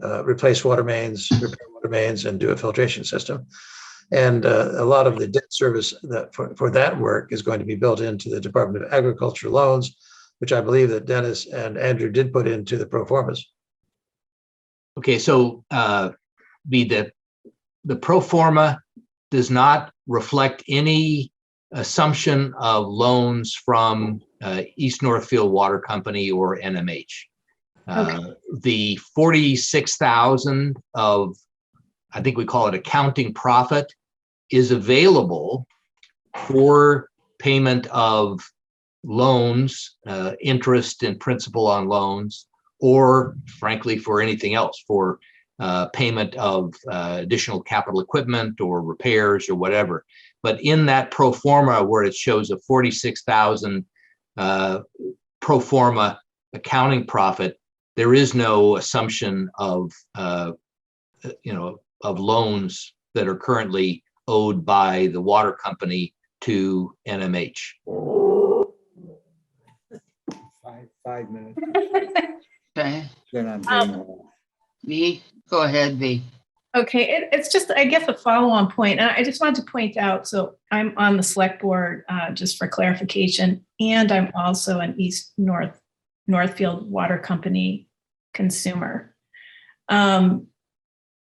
replace water mains, repair water mains, and do a filtration system. And a lot of the debt service that for that work is going to be built into the Department of Agriculture loans, which I believe that Dennis and Andrew did put into the pro formas. Okay, so the pro forma does not reflect any assumption of loans from East Northfield Water Company or NMH. The 46,000 of, I think we call it accounting profit, is available for payment of loans, interest and principal on loans, or frankly, for anything else, for payment of additional capital equipment or repairs or whatever. But in that pro forma where it shows a 46,000 pro forma accounting profit, there is no assumption of of loans that are currently owed by the water company to NMH. 5 minutes. Okay, Then I'm getting V, go ahead, V. Okay, it's just, I guess, a follow-on point. And I just wanted to point out, so I'm on the select board, just for clarification, and I'm also an East Northfield Water Company consumer.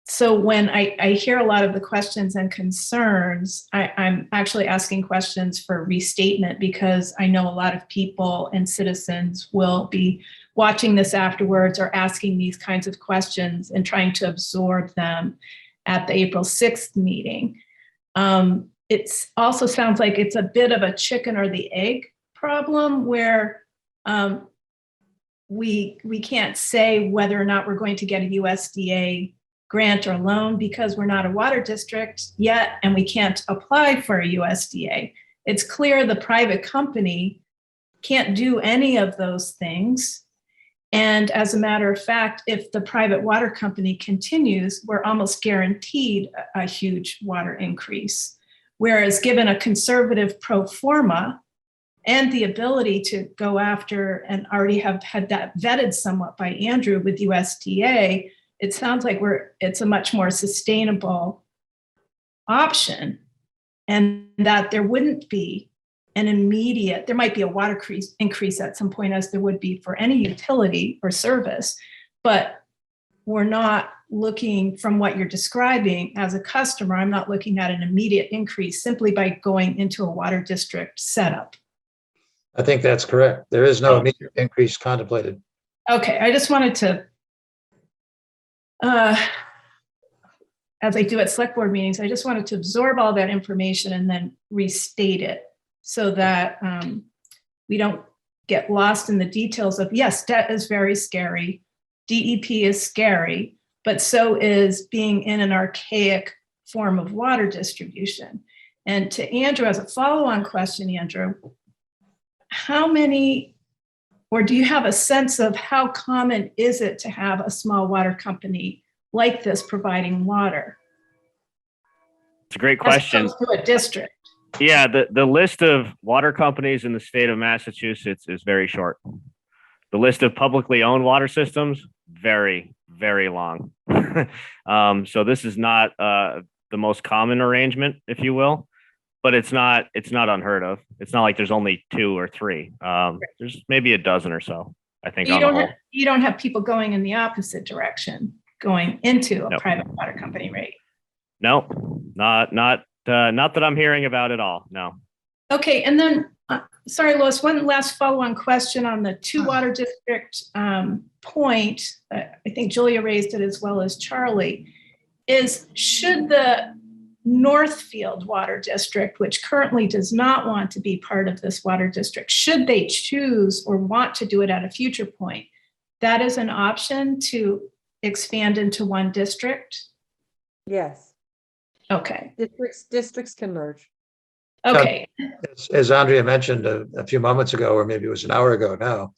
So when I hear a lot of the questions and concerns, I'm actually asking questions for restatement because I know a lot of people and citizens will be watching this afterwards or asking these kinds of questions and trying to absorb them at the April 6th meeting. It also sounds like it's a bit of a chicken or the egg problem where we can't say whether or not we're going to get a USDA grant or loan because we're not a water district yet and we can't apply for a USDA. It's clear the private company can't do any of those things. And as a matter of fact, if the private water company continues, we're almost guaranteed a huge water increase. Whereas given a conservative pro forma and the ability to go after and already have had that vetted somewhat by Andrew with USDA, it sounds like it's a much more sustainable option and that there wouldn't be an immediate, there might be a water increase at some point as there would be for any utility or service, but we're not looking from what you're describing as a customer, I'm not looking at an immediate increase simply by going into a water district setup. I think that's correct. There is no immediate increase contemplated. Okay, I just wanted to, as I do at select board meetings, I just wanted to absorb all that information and then restate it so that we don't get lost in the details of, yes, debt is very scary, DEP is scary, but so is being in an archaic form of water distribution. And to Andrew, as a follow-on question, Andrew, how many, or do you have a sense of how common is it to have a small water company like this providing water? It's a great question. As opposed to a district. Yeah, the list of water companies in the state of Massachusetts is very short. The list of publicly owned water systems, very, very long. So this is not the most common arrangement, if you will, but it's not unheard of. It's not like there's only 2 or 3. There's maybe a dozen or so, I think. You don't have people going in the opposite direction, going into a private water company rate. No, not that I'm hearing about at all. No. Okay, and then, sorry, Lois, one last follow-on question on the two water district point. I think Julia raised it as well as Charlie. Is should the Northfield Water District, which currently does not want to be part of this water district, should they choose or want to do it at a future point, that is an option to expand into one district? Yes, Okay, districts can merge. okay. As Andrea mentioned a few moments ago, or maybe it was an hour ago now,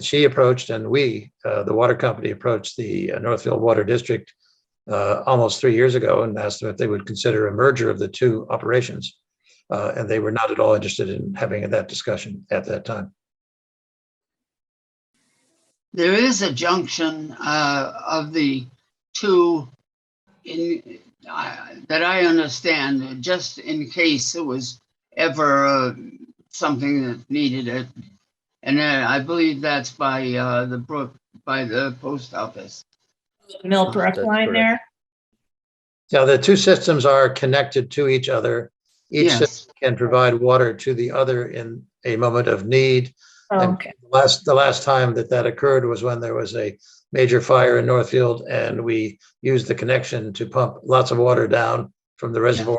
she approached and the water company approached the Northfield Water District almost 3 years ago and asked them if they would consider a merger of the two operations. And they were not at all interested in having that discussion at that time. There is a junction of the two that I understand, just in case it was ever something that needed it. And I believe that's by the brook, by the post office. Millbrook line there? Yeah, the two systems are connected to each other. Each system can provide water to the other in a moment of need. Okay. The last time that occurred was when there was a major fire in Northfield, and we used the connection to pump lots of water down from the reservoir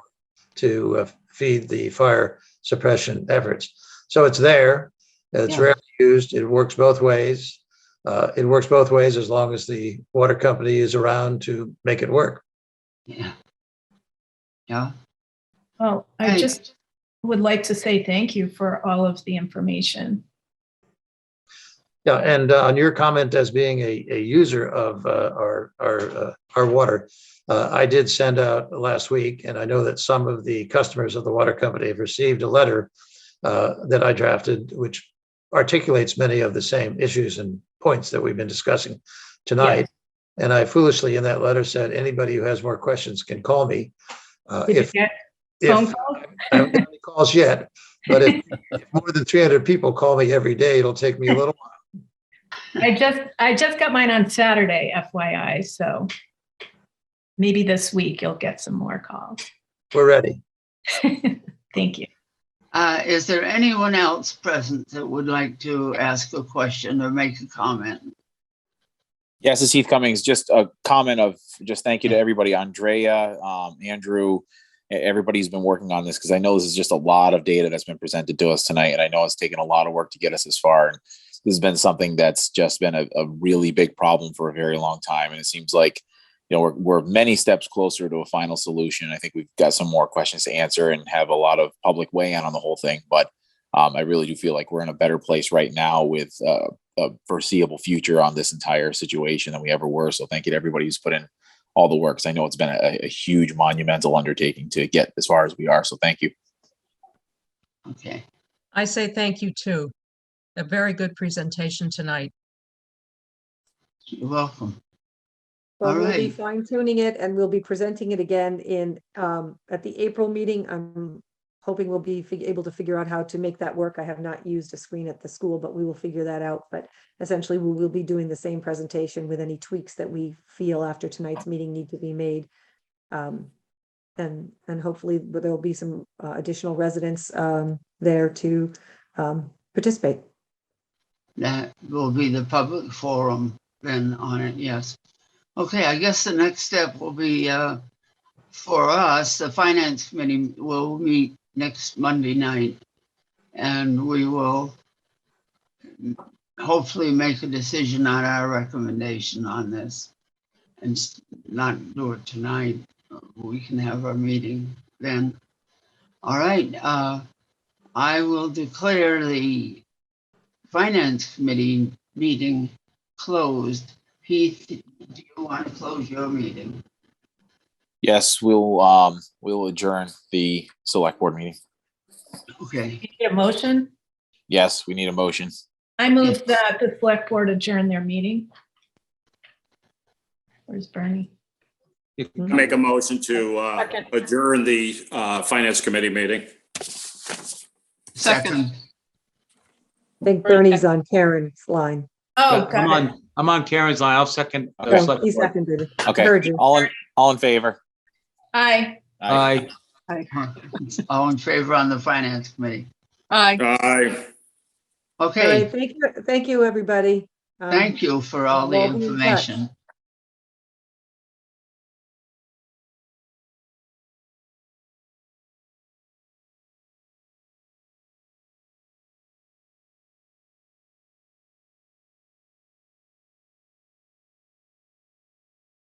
to feed the fire suppression efforts. So it's there. It's rarely used. It works both ways. It works both ways as long as the water company is around to make it work. Yeah. Yeah. Well, I just would like to say thank you for all of the information. Yeah, and on your comment as being a user of our water, I did send out last week, and I know that some of the customers of the water company have received a letter that I drafted, which articulates many of the same issues and points that we've been discussing tonight. Yes. And I foolishly in that letter said, anybody who has more questions can call me. Did you get phone calls? I haven't got any calls yet, but if more than 300 people call me every day, it'll take me a little while. I just got mine on Saturday, FYI. So maybe this week you'll get some more calls. We're ready. Thank you. Is there anyone else present that would like to ask a question or make a comment? Yes, this is Heath Cummings. Just a comment of just thank you to everybody, Andrea, Andrew, everybody's been working on this, because I know this is just a lot of data that's been presented to us tonight, and I know it's taken a lot of work to get us this far. And this has been something that's just been a really big problem for a very long time. And it seems like, you know, we're many steps closer to a final solution. I think we've got some more questions to answer and have a lot of public weigh in on the whole thing. But I really do feel like we're in a better place right now with a foreseeable future on this entire situation than we ever were. So thank you to everybody who's put in all the work. 'Cause I know it's been a huge monumental undertaking to get as far as we are. So thank you. Okay. I say thank you too. A very good presentation tonight. You're welcome. Well, All we'll be right. fine tuning it, and we'll be presenting it again in at the April meeting. I'm hoping we'll be able to figure out how to make that work. I have not used a screen at the school, but we will figure that out. But essentially, we will be doing the same presentation with any tweaks that we feel after tonight's meeting need to be made. And hopefully there will be some additional residents there to participate. That will be the public forum then on it, yes. Okay, I guess the next step will be for us, the Finance Committee will meet next Monday night, and we will hopefully make a decision on our recommendation on this and not do it tonight. We can have our meeting then. All right, I will declare the Finance Committee meeting closed. Heath, do you want to close your meeting? Yes, we'll adjourn the select board meeting. Okay. You need a motion? Yes, we need a motion. I move that the select board adjourn their meeting. Where's Bernie? I make a motion to adjourn the Finance Committee meeting. Second. I think Bernie's on Karen's line. Oh, got it. I'm on Karen's line. I'll second. Oh, he seconded it. Okay. Heard you. All in favor. Aye. Aye. All in favor on the finance committee? Aye. Aye. All Okay, right, thank you, everybody. thank you for all the we'll be in touch. information.